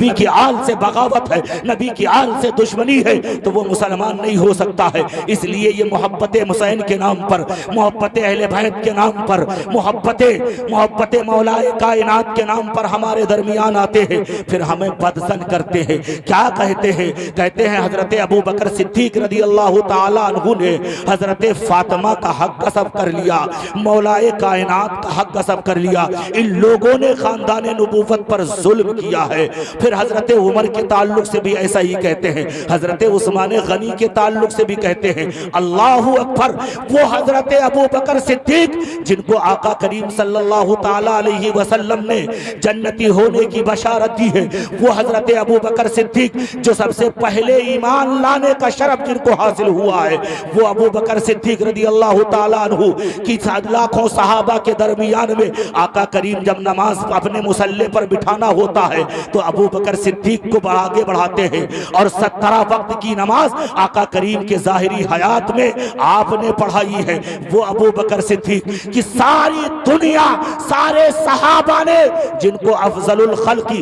नबी की आल से बगावत है, नबी की आल से दुश्मनी है, तो वो मुसलमान नहीं हो सकता है। इसलिए ये मोहब्बत हुसैन के नाम पर, मोहब्बत अहले बैत के नाम पर, मोहब्बत मौलाए कायनात के नाम पर हमारे दरमियान आते हैं, फिर हमें बदसन करते हैं। क्या कहते हैं? कहते हैं हजरत अबू बकर सिद्दीक रदी अल्लाह ताला अन्हु ने हजरत फातिमा का हक कसब कर लिया, मौलाए कायनात का हक कसब कर लिया। इन लोगों ने खानदान नबूवत पर जुल्म किया है। फिर हजरत उमर के ताल्लुक से भी ऐसा ही कहते हैं, हजरत उस्मान गनी के ताल्लुक से भी कहते हैं अल्लाहु अकबर। वो हजरत अबू बकर सिद्दीक जिनको आका करीम सल्लल्लाहु ताला अलैहि वसल्लम ने जन्नती होने की बशारत दी है, वो हजरत अबू बकर सिद्दीक जो सबसे पहले ईमान लाने का शरफ जिनको हासिल हुआ है, वो अबू बकर सिद्दीक रदी अल्लाह ताला अन्हु की लाखों सहाबा के दरमियान में आका करीम जब नमाज अपने मुसल्ले पर बिठाना होता है तो अबू बकर सिद्दीक को आगे बढ़ाते हैं और 17 वक्त की नमाज आका करीम के जाहिरी हयात में आपने पढ़ाई है। वो अबू बकर सिद्दीक की सारी दुनिया, सारे सहाबा ने जिनको अफजलुल खल्क़ी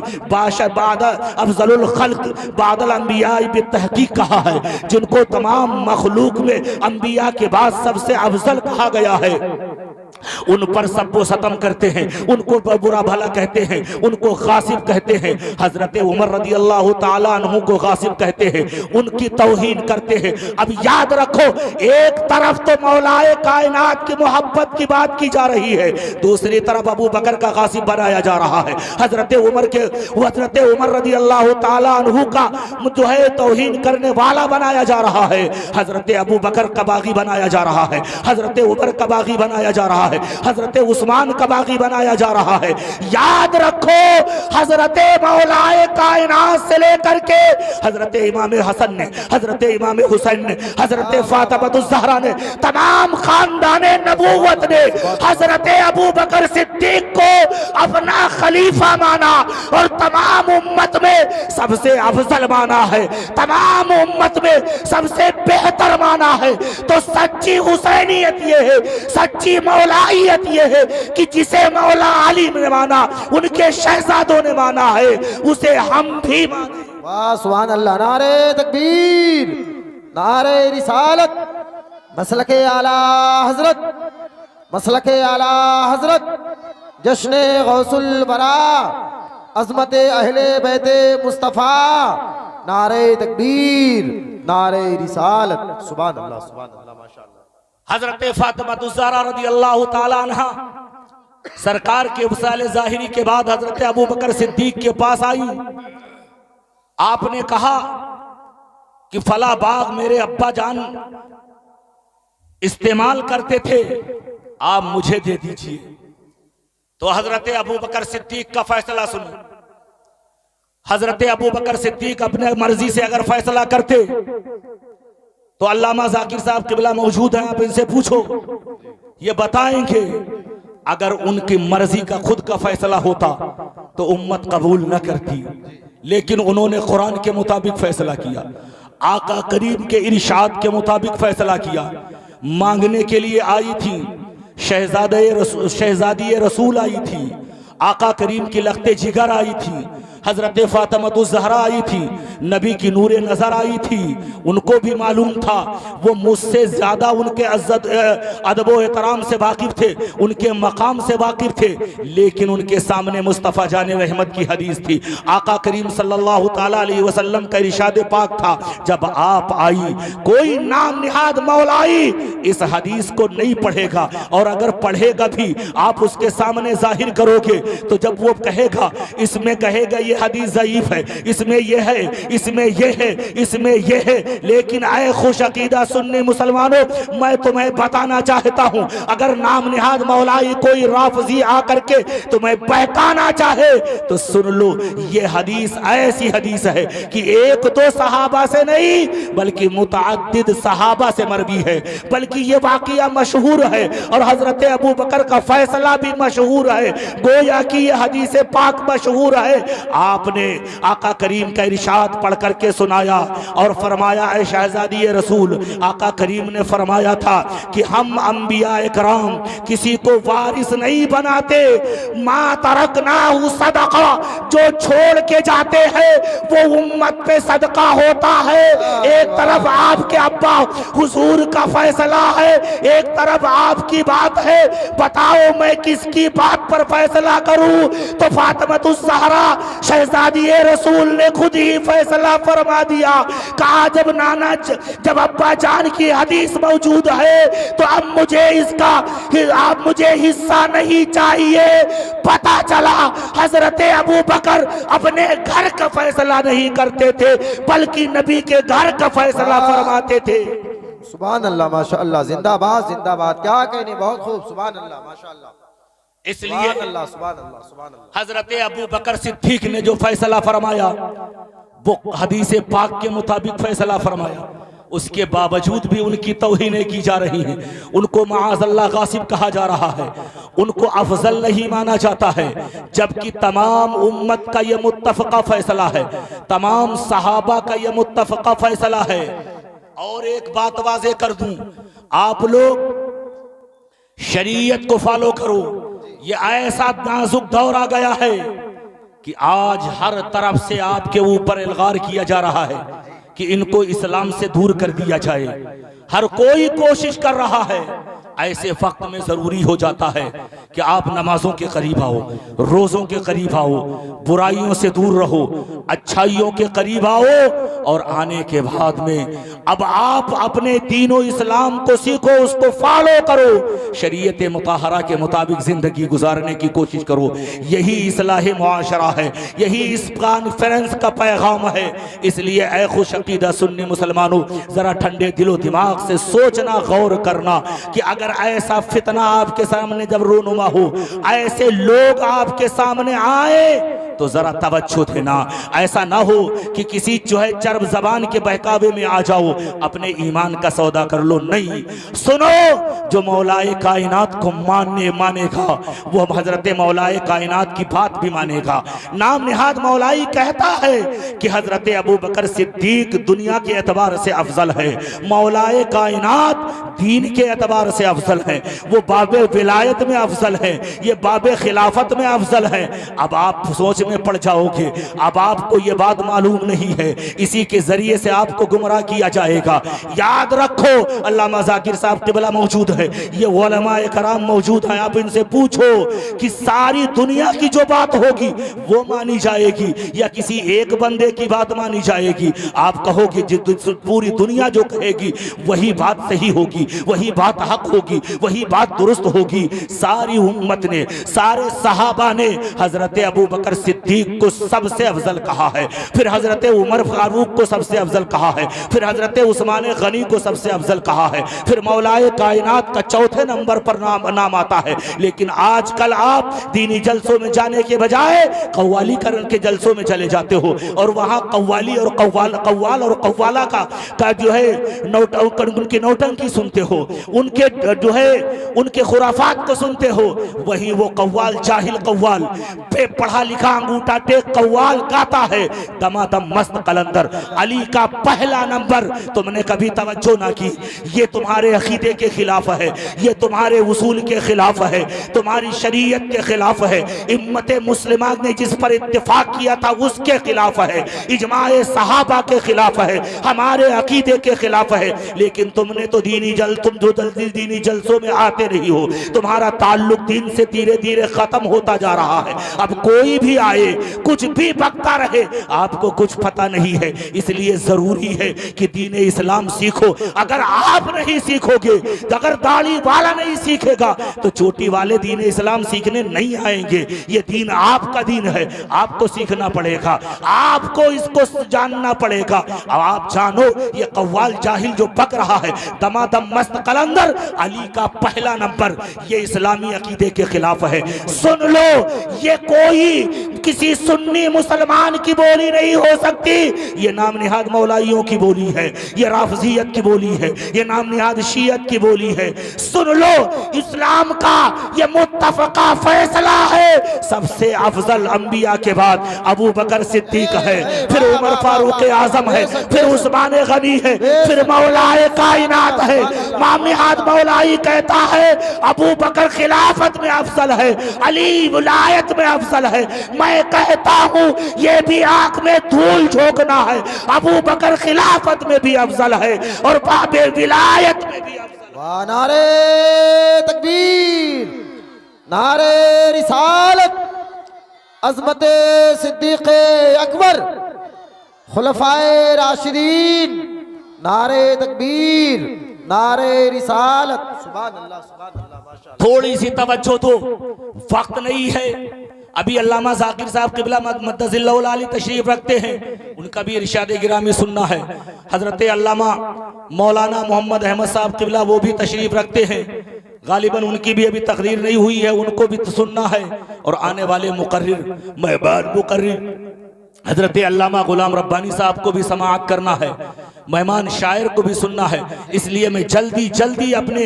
अफजलुल खल्क़ बादल अंबिया बितहकीक कहा है, जिनको तमाम मखलूक में अंबिया के बाद सबसे अफजल कहा गया है, उन पर सब वो सतम करते हैं, उनको बुरा भला कहते हैं, उनको गासिब कहते हैं। हजरत उमर रदी अल्लाह ताला अन्हु को गासिब कहते हैं, उनकी तौहीन करते हैं। अब याद रखो, एक तरफ तो मौलाए कायनात की मोहब्बत की बात की जा रही है, दूसरी तरफ अबू बकर का गासिब बनाया जा रहा है। हजरत उमर रदी अल्लाह ताला अन्हु का जो है तौहीन करने वाला बनाया जा रहा है, हजरत अबू बकर का बागी बनाया जा रहा है, हजरत उमर का बागी बनाया जा रहा है, हजरत उस्मान का बागी बनाया जा रहा है। याद रखो, हजरत मौलाए कायनात से लेकर के हजरत इमाम हसन ने, हजरत इमाम हुसैन ने, हजरत फातिमा ज़हरा ने, तमाम खानदाने नबूवत ने हजरत अबू बकर सिद्दीक को अपना खलीफा माना और तमाम उम्मत में सबसे अफजल माना है, तमाम उम्मत में सबसे बेहतर माना है। तो सच्ची हुसैनियत ये है, सच्ची मौलाइयत ये है कि जिसे मौला अली ने माना, उनके शहजादों ने माना है, उसे हम भी माने। वाह सुभान अल्लाह, नारे तकबीर, नारे रिसालत, मसलके आला हजरत, मसलके आला हजरत, जश्ने गौसुल बरा, अजमते अहले बैते मुस्तफा, नारे तकबीर, नारे रिसालत, सुभान अल्लाह, सुभान अल्लाह, माशाअल्लाह। हजरत फातिमा ज़हरा रदी अल्लाह ताला अन्हा सरकार के वसाले ज़ाहिरी के बाद हजरत अबू बकर सिद्दीक के पास आई। आपने कहा कि फला बाग मेरे अब्बा जान इस्तेमाल करते थे, आप मुझे दे दीजिए। तो हजरत अबू बकर सिद्दीक का फैसला सुनो। हजरत अबू बकर सिद्दीक अपने मर्जी से अगर फैसला करते तो अल्लामा जाकिर साहब किबला मौजूद हैं, आप इनसे पूछो, ये बताएंगे अगर उनकी मर्जी का खुद का फैसला होता तो उम्मत कबूल न करती, लेकिन उन्होंने कुरान के मुताबिक फैसला किया, आका करीम के इरशाद के मुताबिक फैसला किया। मांगने के लिए आई थी, शहजादी रसूल आई थी, आका करीम की लख्ते जिगर आई थी, हजरत फातिमा ज़हरा आई थी, नबी की नूरे नजर आई थी। उनको भी मालूम था वो मुझसे ज्यादा उनके इज्जत अदब व एहतराम से वाकिफ थे, उनके मकाम से वाकिफ थे, लेकिन उनके सामने मुस्तफ़ा जाने रहमत की हदीस थी, आका करीम सल्लल्लाहु ताला अलैहि वसल्लम का इरशाद पाक था, जब आप आई कोई नाम निहाद मौलाई इस हदीस को नहीं पढ़ेगा, और अगर पढ़ेगा भी आप उसके सामने जाहिर करोगे तो जब वो कहेगा, इसमें कहेगा ये हदीस ज़ईफ है, इसमें ये है, इसमें ये है, इसमें ये है, लेकिन आए खुश अकीदा सुन्नी मुसलमानों, मैं तुम्हें बताना चाहता हूं, अगर नाम निहाद मौलाई कोई राफजी आकर के तुम्हें बहकाना चाहे तो सुन लो, ये हदीस ऐसी हदीस है कि एक दो सहाबा से नहीं बल्कि मुतअद्दिद सहाबा से मरवी है, बल्कि ये वाक़िया मशहूर है और हजरत अबू बकर का फैसला भी मशहूर है, गोया कि ये हदीस पाक मशहूर है। आपने आका करीम का इरशाद पढ़ करके सुनाया और फरमाया, ऐ शहजादी रसूल, आका करीम ने फरमाया था कि हम अंबिया इकराम किसी को वारिस नहीं बनाते, मा तरकनाहु सदका, जो छोड़ के जाते हैं वो उम्मत पे सदका होता है। एक तरफ आपके अब्बा हुजूर का फैसला है, एक तरफ आपकी बात है, बताओ मैं किसकी बात पर फैसला करूं? तो फातिमातुज़ ज़हरा शहजादी रसूल ने खुद ही फैसला फरमा दिया। कहा जब अब्बा जान की हदीस मौजूद है तो अब मुझे इसका आप मुझे हिस्सा नहीं चाहिए। पता चला हजरत अबू बकर अपने घर का फैसला नहीं करते थे बल्कि नबी के घर का फैसला फरमाते थे। सुभान अल्लाह, माशाअल्लाह, जिंदाबाद जिंदाबाद, क्या कहने, बहुत खूब, सुभान अल्लाह, माशाअल्लाह। इसलिए अल्लाह, सुभान अल्लाह, सुभान अल्लाह। हजरत अबू बकर सिद्दीक ने जो फैसला फरमाया वो हदीस पाक के मुताबिक फैसला फरमाया, उसके बावजूद भी उनकी तौहीनें की जा रही हैं, उनको माअज़ल्लाह गासिब कहा जा रहा है, उनको अफजल नहीं माना जाता है, जबकि तमाम उम्मत का यह मुत्तफ़क़ा फैसला है, तमाम सहाबा का यह मुत्तफ़क़ा फैसला है। और एक बात वाज़ेह कर दूं, आप लोग शरीयत को फॉलो करो। ये ऐसा नाजुक दौर आ गया है कि आज हर तरफ से आपके ऊपर इल्गार किया जा रहा है कि इनको इस्लाम से दूर कर दिया जाए। हर कोई कोशिश कर रहा है। ऐसे वक्त में जरूरी हो जाता है कि आप नमाजों के करीब आओ, रोजों के करीब आओ, बुराइयों से दूर रहो, अच्छाइयों के करीब आओ, और आने के बाद में अब आप अपने दीनो इस्लाम को सीखो, उसको फॉलो करो, शरीयत मुताहरा के मुताबिक जिंदगी गुजारने की कोशिश करो। यही इस्लाह मुआशरा है, यही इस कॉन्फ्रेंस का पैगाम है। इसलिए ऐ खुश अकीदा सुन्नी मुसलमानों, जरा ठंडे दिलो दिमाग से सोचना, गौर करना कि अगर ऐसा फितना आपके सामने जब रोनुमा हो, ऐसे लोग आपके सामने आए तो जरा तवज्जो देना। ऐसा ना हो कि किसी जो है चरब जबान के बहकावे में आ जाओ, अपने ईमान का सौदा कर लो। नहीं, सुनो, जो मौलाए कायनात को मानेगा वो हजरत मौलाए कायनात की बात भी मानेगा। नाम निहाद मौलाई कहता है कि हजरत अबू बकर सिद्दीक दुनिया के एतबार से अफजल है, मौलाए कायनात दीन के एतबार से अफजल है, वो बाबे विलायत में अफजल है, ये बाबे खिलाफत में अफजल है। अब आप सोच में पड़ जाओगे, अब आपको ये बात मालूम नहीं है, इसी के जरिए से आपको गुमराह किया जाएगा। याद रखो, अल्लामा ज़ाकिर साहब क़िबला मौजूद है, ये उलमाए कराम मौजूद हैं, आप इनसे पूछो कि सारी दुनिया की जो बात होगी वो मानी जाएगी या किसी एक बंदे की बात मानी जाएगी? आप कहोगे पूरी दुनिया जो कहेगी वही बात सही होगी, वही बात हक होगी, वही बात दुरुस्त होगी। सारी उम्मत ने, सारे सहाबा ने हजरत अबू बकर सिद्दीक को सबसे अफजल कहा है, फिर हजरत उमर फारूक को सबसे अफजल कहा है, फिर हजरत उस्मान गनी को सबसे अफजल कहा है, फिर मौलाए कायनात का चौथे नंबर पर नाम आता है। लेकिन आजकल आप दीनी जलसों में जाने के बजाय कव्वाली करण के जलसों में चले जाते हो और वहां कव्वाली और कव्वाल और कव्वाला का जो है उनकी नौटंकी सुनते हो, उनके जो है उनके खुराफात को सुनते हो। वहीं वो कव्वाल, जाहिल कव्वाल, पढ़ा लिखा अंगूठा टेक कव्वाल गाता है दमादम मस्त कलंदर, अली का पहला नंबर। तुमने कभी तवज्जो ना की, ये तुम्हारे अकीदे के खिलाफ है, ये तुम्हारे उसूल के खिलाफ है, तुम्हारी शरीयत के खिलाफ है, इम्मत मुस्लिमा ने जिस पर इत्तेफाक किया था उसके खिलाफ है, इजमाए सहाबा के खिलाफ है, हमारे अकीदे के खिलाफ है। लेकिन तुमने तो तुम जो दीनी जलसों में आते नहीं हो, तुम्हारा ताल्लुक दीन से धीरे धीरे खत्म होता जा रहा है। अब कोई भी आए, कुछ भी बकता रहे, आपको कुछ पता नहीं है। इसलिए जरूरी है कि दीन इस्लाम सीखो। अगर आप नहीं सीखोगे, अगर दाढ़ी वाला नहीं सीखेगा तो चोटी वाले दीन इस्लाम सीखने नहीं आएंगे। ये दीन आपका दीन है, आपको सीखना पड़ेगा, आपको इसको जानना पड़ेगा। अब आप जानो, ये कव्वाल जाहिल जो बक रहा है दमादम मस्त कलंदर, अली का पहला नंबर, ये इस्लामी अकीदे के खिलाफ है। सुन लो, ये कोई किसी सुन्नी मुसलमान की बोली नहीं हो सकती। ये नाम निहाद मौलाइयों की बोली है, ये राफजियत की बोली है, ये नाम निहाद शियत की बोली है। सुन लो, इस्लाम का ये मुत्तफका फैसला है, सबसे अफजल अंबिया के बाद अबू बकर सिद्दीक है, फिर उमर फारूक आजम है, फिर उस्मान गनी है, फिर मौलाए कायनात है। इमाम निहाद मौलाई कहता है अबू बकर खिलाफत में अफजल है, अली विलायत में अफजल है। मैं कहता हूँ ये भी आंख में धूल झोंकना है, अबू बकर खिलाफत में भी अफजल है और बाबे विलायत में भी अफजल। वाह, नारे तकबीर, नारे रिसालत, अज़मते सिद्दीक़े अकबर, खुलफाए राशिदीन, नारे तकबीर, नारे रिसालत। सुभान अल्लाह, सुभान अल्लाह, माशाअल्लाह। थोड़ी सी तवज्जो दो, वक्त नहीं है। अभी अल्लामा ज़ाकिर साहब क़िबला मद्दज़िल्लहुल आली तशरीफ रखते हैं, उनका भी इरशाद गिरामी सुनना है। हज़रत अल्लामा मौलाना मोहम्मद अहमद साहब क़िबला वो भी तशरीफ रखते हैं, गालिबन उनकी भी अभी तकरीर नहीं हुई है, उनको भी सुनना है। और आने वाले मुकर्रिर मेहमान मुकर्रिर हज़रत अल्लामा गुलाम रब्बानी साहब को भी समाअत करना है, मेहमान शायर को भी सुनना है। इसलिए मैं जल्दी जल्दी अपने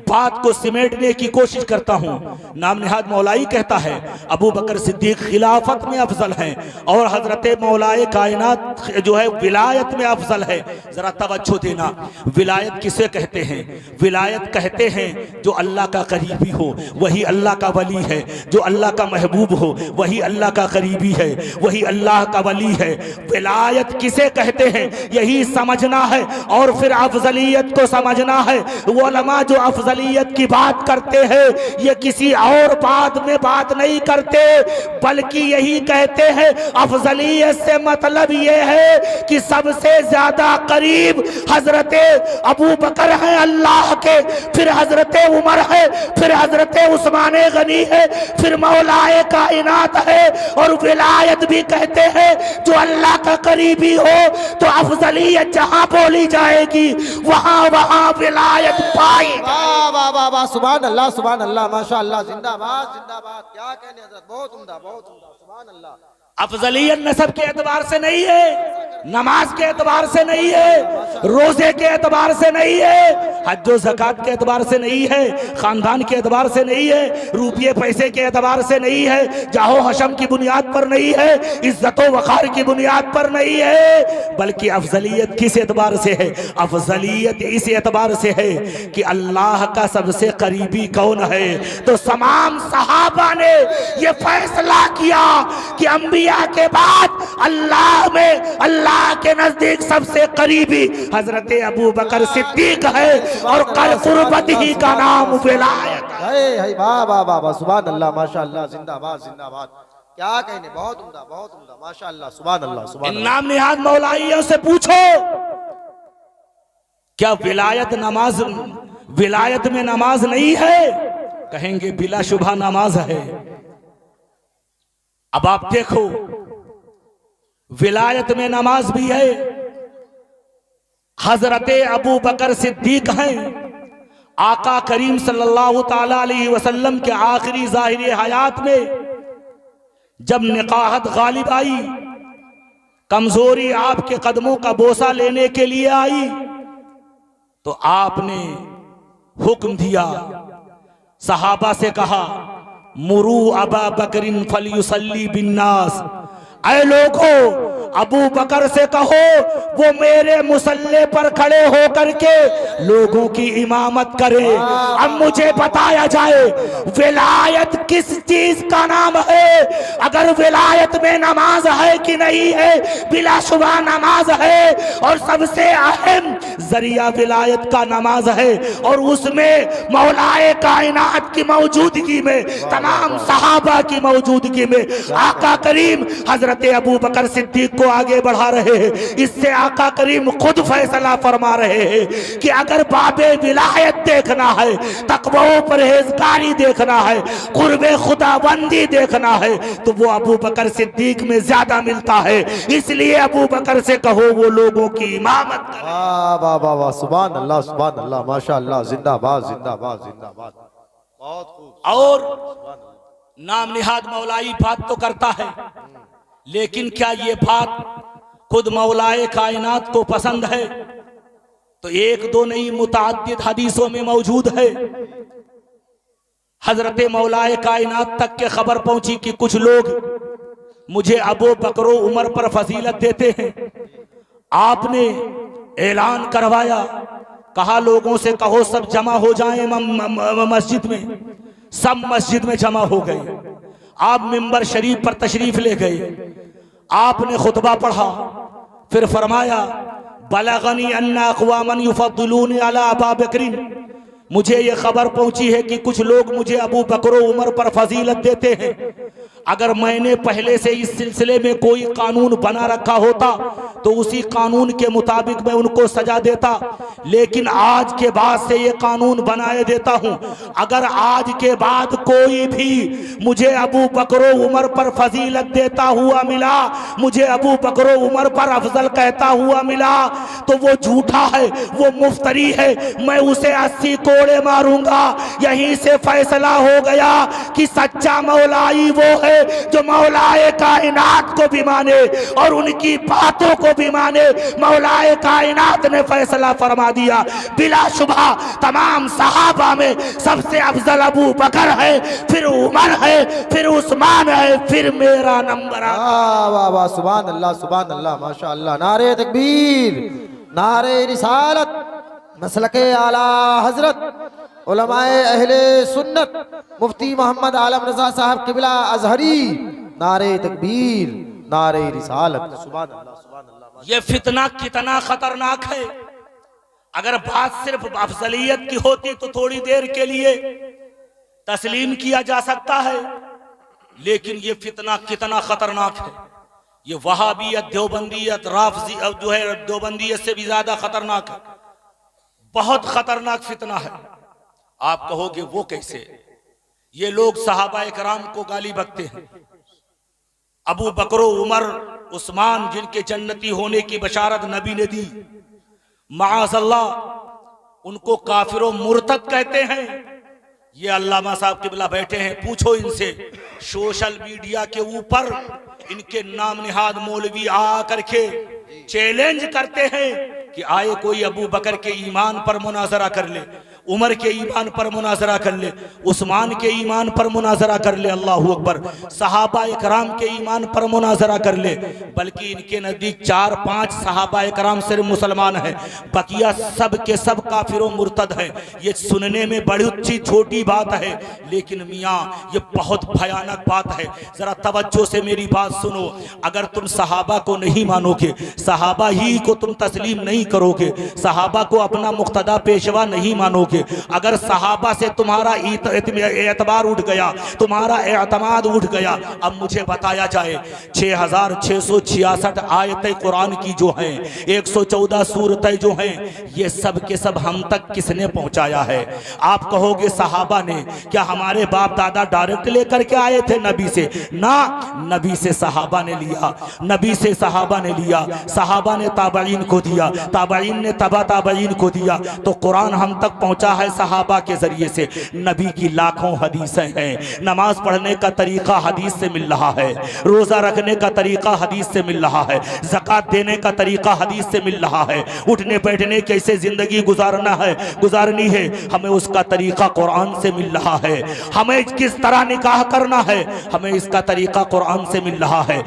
बात को सिमेटने की कोशिश करता हूँ। नाम निहाद मौलाई कहता है अबू बकर सिद्दीक खिलाफत में अफजल हैं और हजरत मौलाए कायनात जो है विलायत में अफजल है। जरा तवज्जो देना, विलायत किसे कहते हैं? विलायत कहते हैं जो अल्लाह का करीबी हो वही अल्लाह का वली है, जो अल्लाह का महबूब हो वही अल्लाह का करीबी है, वही अल्लाह का वली है। विलायत किसे कहते हैं यही समझना है और फिर अफजलियत को समझना है। वो उलमा जो अफजलियत की बात करते हैं ये किसी और बात में बात नहीं करते, बल्कि यही कहते हैं अफजलियत से मतलब ये है कि सबसे ज्यादा करीब हजरत अबू बकर है अल्लाह के, फिर हजरत उमर है, फिर हजरत उस्मान गनी है, फिर मौलाए कायनात है। और विलायत भी कहते हैं जो अल्लाह का करीबी हो, तो अफजलियत जहां बोली जाएगी वहां वहां विलायत पाई। वाह वाह वाह वाह, सुभान अल्लाह, सुभान अल्लाह, माशाअल्लाह, जिंदाबाद जिंदाबाद। क्या कहने हज़रत, बहुत उम्दा, बहुत उम्दा, सुभान अल्लाह। अफजलियत नसब के एतबार से नहीं है, नमाज के एतबार से नहीं है, रोजे के एतबार से नहीं है, हज और ज़कात के एतबार से नहीं है, खानदान के एतबार से नहीं है, रुपये पैसे के एतबार से नहीं है, जाहो हशम की बुनियाद पर नहीं है, इज्जत वक़ार की बुनियाद पर नहीं है, बल्कि अफजलियत किस एतबार से है? अफजलियत इस एतबार से है कि अल्लाह का सबसे करीबी कौन है। तो तमाम सहाबा ने यह फैसला किया कि अंबिया के बाद अल्लाह में, अल्लाह के नजदीक सबसे करीबी हजरत अबू बकर सिद्दीक है और कुर्बत ही का नाम विलायत है। वाह वाह वाह वाह, सुभान अल्लाह, माशाअल्लाह, जिंदाबाद जिंदाबाद। क्या कहने, बहुत उम्दा, बहुत उम्दा, माशाअल्लाह, सुभान अल्लाह, सुभान अल्लाह। नाम निहाद मौलाइयों से पूछो क्या विलायत नमाज, विलायत में नमाज नहीं है? कहेंगे बिला शुबा नमाज है। अब आप देखो विलायत में नमाज भी है, हजरत अबू बकर सिद्दीक हैं, आका करीम सल्लल्लाहु ताला अलैहि वसल्लम के आखिरी ज़ाहिर हयात में जब निकाहत गालिब आई, कमजोरी आपके कदमों का बोसा लेने के लिए आई, तो आपने हुक्म दिया, सहाबा से कहा मुरू अबा बकरिन फलयुसल्ली बिन्नास, ऐ लोगों अबू बकर से कहो वो मेरे मुसल्ले पर खड़े होकर के लोगों की इमामत करे। अब मुझे बताया जाए विलायत किस चीज का नाम है? अगर विलायत में नमाज है कि नहीं है? बिलाशुबा नमाज है और सबसे अहम जरिया विलायत का नमाज है और उसमें मौलाए कायनात की मौजूदगी में, तमाम सहाबा की मौजूदगी में आका करीम हजरत अबू बकर सिद्दीक को आगे बढ़ा रहे हैं। इससे आका करीम खुद फैसला फरमा रहे हैं कि अगर बाबे विलायत देखना है, तकवा परहेजगारी देखना है, कुर्बे खुदाबंदी देखना है, तो वो अबू बकर सिद्दीक में ज्यादा मिलता है। इसलिए अबू बकर से कहो वो लोगों की इमामत करे। वाह वाह वाह वाह, सुभान अल्लाह, सुभान अल्लाह, माशाअल्लाह, जिंदाबाद जिंदाबाद जिंदाबाद। बहुत खूब। और नाम निहाद मौलाई बात तो करता है, लेकिन क्या ये बात खुद मौलाए कायनात को पसंद है? तो एक दो नहीं, मुतअद्दिद हदीसों में मौजूद है। हजरत मौलाए कायनात तक के खबर पहुंची कि कुछ लोग मुझे अबू बकर उमर पर फजीलत देते हैं। आपने ऐलान करवाया, कहा लोगों से कहो सब जमा हो जाएं मस्जिद में। सब मस्जिद में जमा हो गए। आप मिंबर शरीफ पर तशरीफ ले गए, आपने खुतबा पढ़ा, फिर फरमाया बलगनी अन्ना अक़वामन युफ़द्दिलूनी अला अबा बकरिन, मुझे ये खबर पहुंची है कि कुछ लोग मुझे अबू बकर उमर पर फजीलत देते हैं। अगर मैंने पहले से इस सिलसिले में कोई कानून बना रखा होता तो उसी कानून के मुताबिक मैं उनको सजा देता, लेकिन आज के बाद से ये कानून बनाए देता हूं, अगर आज के बाद कोई भी मुझे अबू बकर उमर पर फजीलत देता हुआ मिला, मुझे अबू बकर उमर पर अफजल कहता हुआ मिला, तो वो झूठा है, वो मुफ्तरी है, मैं उसे 80 कोड़े मारूंगा। यहीं से फैसला हो गया कि सच्चा मौलाई वो है जो मौलाए कायनात को भी माने और उनकी बातों को भी माने। मौलाए कायनात ने फैसला फरमा दिया, बिला शुबा तमाम सहाबा में सबसे अफजल अबू बकर है, फिर उमर है, फिर उस्मान है, फिर मेरा नंबर। वाह वाह, सुभान अल्लाह, सुभान अल्लाह, माशाअल्लाह। नारे तकबीर, नारे रिसालत, मसलके आला हजरत उलमाए अहले सुन्नत मुफ्ती मोहम्मद आलम रजा साहब किबला अजहरी, नारे तकबीर, नारे रिसालत, सुभान अल्लाह, सुभान अल्लाह। ये फितना कितना खतरनाक है। अगर बात सिर्फ अफजलियत की होती तो थोड़ी देर के लिए तस्लीम किया जा सकता है, लेकिन ये फितना कितना खतरनाक है। ये वहाबियत, देवबंदियत, राफजी जो है देवबंदियत से भी ज्यादा खतरनाक है। बहुत खतरनाक फितना है। आप कहोगे वो कैसे? ये लोग सहाबाए कराम को गाली बकते हैं। अबू बकर, उमर, उस्मान जिनके जन्नती होने की बशारत नबी ने दी, माअज़ल्लाह उनको काफिरों मुर्तद कहते हैं। ये अल्लामा साहब किबला बैठे हैं, पूछो इनसे। सोशल मीडिया के ऊपर इनके नाम निहाद मौलवी आ करके चैलेंज करते हैं कि आए कोई अबू बकर के ईमान पर मुनाजरा कर ले, उमर के ईमान पर मुनाजरा कर ले, उस्मान के ईमान पर मुनाजरा कर ले, अल्लाहू अकबर, सहाबा इकराम के ईमान पर मुनाजरा कर ले। बल्कि इनके नज़दीक 4-5 सहाबा इकराम सिर्फ मुसलमान हैं, बकिया सब के सब काफिरों मुर्तद हैं। ये सुनने में बड़ी अच्छी छोटी बात है, लेकिन मियाँ ये बहुत भयानक बात है। ज़रा तवज्जो से मेरी बात सुनो। अगर तुम सहाबा को नहीं मानोगे, सहाबा ही को तुम तस्लीम नहीं करोगे, सहाबा को अपना मुक्तदा पेशवा नहीं मानोगे, अगर सहाबा से तुम्हारा एतबार उठ गया, तुम्हारा एतमाद उठ गया, अब मुझे बताया जाए 6666 आयतें कुरान की जो हैं, 114 सूरतें जो हैं, ये सब के सब हम तक किसने पहुंचाया है? आप कहोगे सहाबा ने। क्या हमारे बाप दादा डायरेक्ट लेकर के आए थे नबी से? ना, नबी से सहाबा ने लिया, नबी से सहाबा ने लिया, सहाबा ने ताबईन को दिया, ताबईन ने तबा ताबईन को दिया, तो कुरान हम तक पहुंचा है सहाबा के जरिए से। नबी की लाखों हदीसें हैं। नमाज पढ़ने का तरीका हदीस से मिल रहा है, रोजा रखने का तरीका हदीस से मिल रहा है, ज़कात देने का तरीका हदीस से मिल रहा है, उठने बैठने कैसे जिंदगी गुजारनी है, हमें उसका तरीका कुरान से मिल रहा है। हमें किस तरह निकाह करना है, हमें इसका तरीका कुरान से मिल रहा है,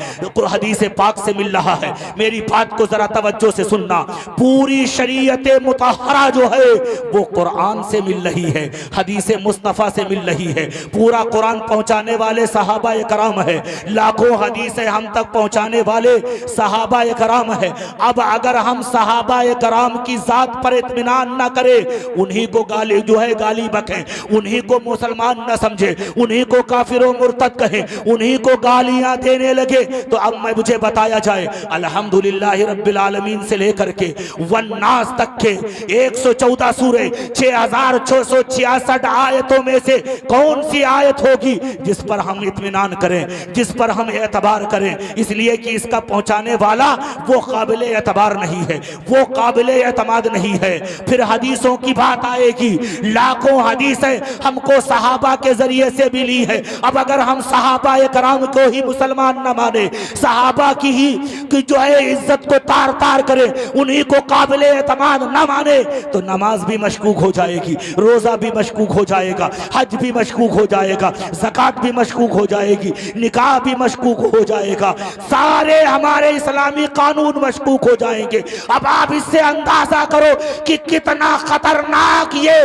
हदीस पाक से मिल रहा है। मेरी बात को जरा तवज्जो से सुनना। पूरी शरीयत मुतहरा जो है वो कुरान से मिल रही है, हदीस मुस्तफ़ा से मिल रही है। पूरा कुरान पहुंचाने वाले सहाबा कराम है, लाखों हदीसें हम तक पहुंचाने वाले सहाबा कराम है। अब अगर हम सहाबा कराम की जात पर इत्मीनान न करें, उन्हीं को गाली जो है गाली बकें, उन्हीं को मुसलमान न समझे, उन्हीं को काफिरों मुर्तद कहें, उन्हीं को गालियां देने लगे, तो अब मुझे बताया जाए अल्हम्दुलिल्लाह रब्बिल आलमीन से लेकर के वन्नास तक के 114 सूरे, 6 6666 आयतों में से कौन सी आयत होगी जिस पर हम इत्मीनान करें, जिस पर हम एतबार करें? इसलिए कि इसका पहुंचाने वाला वो काबिल एतबार नहीं है, वो काबिल एतमाद नहीं है। फिर हदीसों की बात आएगी, लाखों हदीस है हमको सहाबा के जरिए से मिली है। अब अगर हम सहाबा कराम को ही मुसलमान न माने, सहाबा की ही कि जो है इज्जत को तार तार करे, उन्हीं को काबिल एतमाद न माने, तो नमाज भी मशकूक हो जाएगी, रोजा भी मशकूक हो जाएगा, हज भी मशकूक हो जाएगा, ज़कात भी मशकूक हो जाएगी, निकाह भी मशकूक हो जाएगा, सारे हमारे इस्लामी कानून मशकूक हो जाएंगे। अब आप इससे अंदाजा करो कि कितना खतरनाक ये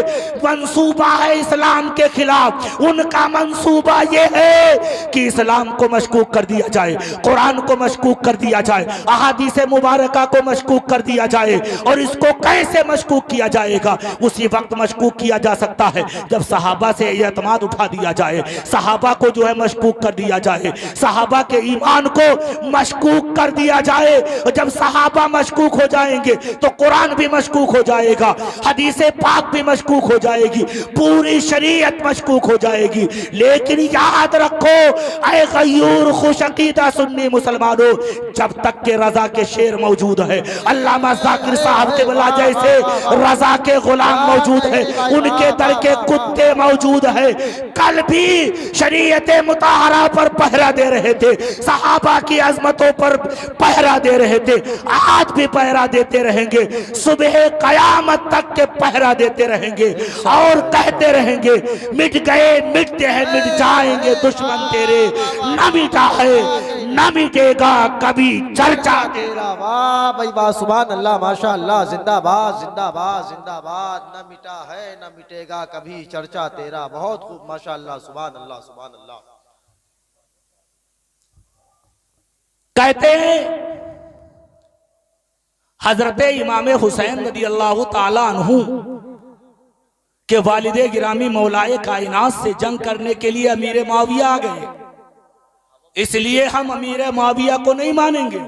मंसूबा है इस्लाम के खिलाफ। उनका मंसूबा ये है कि इस्लाम को मशकूक कर दिया जाए, कुरान को मशकूक कर दिया जाए, अहादीस मुबारका को मशकूक कर दिया जाए। और इसको कैसे मशकूक किया जाएगा? उसी वक्त मशकूक किया जा सकता है जब सहाबा से एतमाद उठा दिया जाए, सहाबा को जो है मशकूक कर दिया जाए, सहाबा के ईमान को मशकूक कर दिया जाए। और जब सहाबा मशकूक हो जाएंगे तो कुरान भी मशकूक हो जाएगा, हदीस पाक भी मशकूक हो जाएगी, पूरी शरीयत मशकूक हो जाएगी। लेकिन याद रखो ऐ गयूर खुशअकीदा सुन्नी मुसलमानों, जब तक के रजा के शेर मौजूद है, अल्लामा ज़ाकिर साहब के बिला जैसे रजा के गुलाम मौजूद है, उनके दर के कुत्ते मौजूद है। कल भी शरीयत मुताहरा पर पहरा दे रहे थे, सहाबा की अजमतों पर पहरा दे रहे थे, आज भी पहरा देते रहेंगे, सुबह कयामत तक के पहरा देते रहेंगे और कहते रहेंगे मिट गए मिटते हैं मिट जाएंगे दुश्मन तेरे, न मिटा है न मिटेगा कभी चर्चा तेरा। वाह भाई वाह, सुभान अल्लाह, माशाअल्लाह, जिंदाबाद जिंदाबाद जिंदाबाद। न मिटा है न मिटेगा कभी चर्चा तेरा। बहुत खूब, माशाअल्लाह, सुभान अल्लाह सुभान अल्लाह। कहते हैं हजरत इमाम हुसैन रदी अल्लाह ताला अन्हु के वालिदे गिरामी मौलाए कायनात से जंग करने के लिए अमीर मुआविया आ गए, इसलिए हम अमीर मुआविया को नहीं मानेंगे,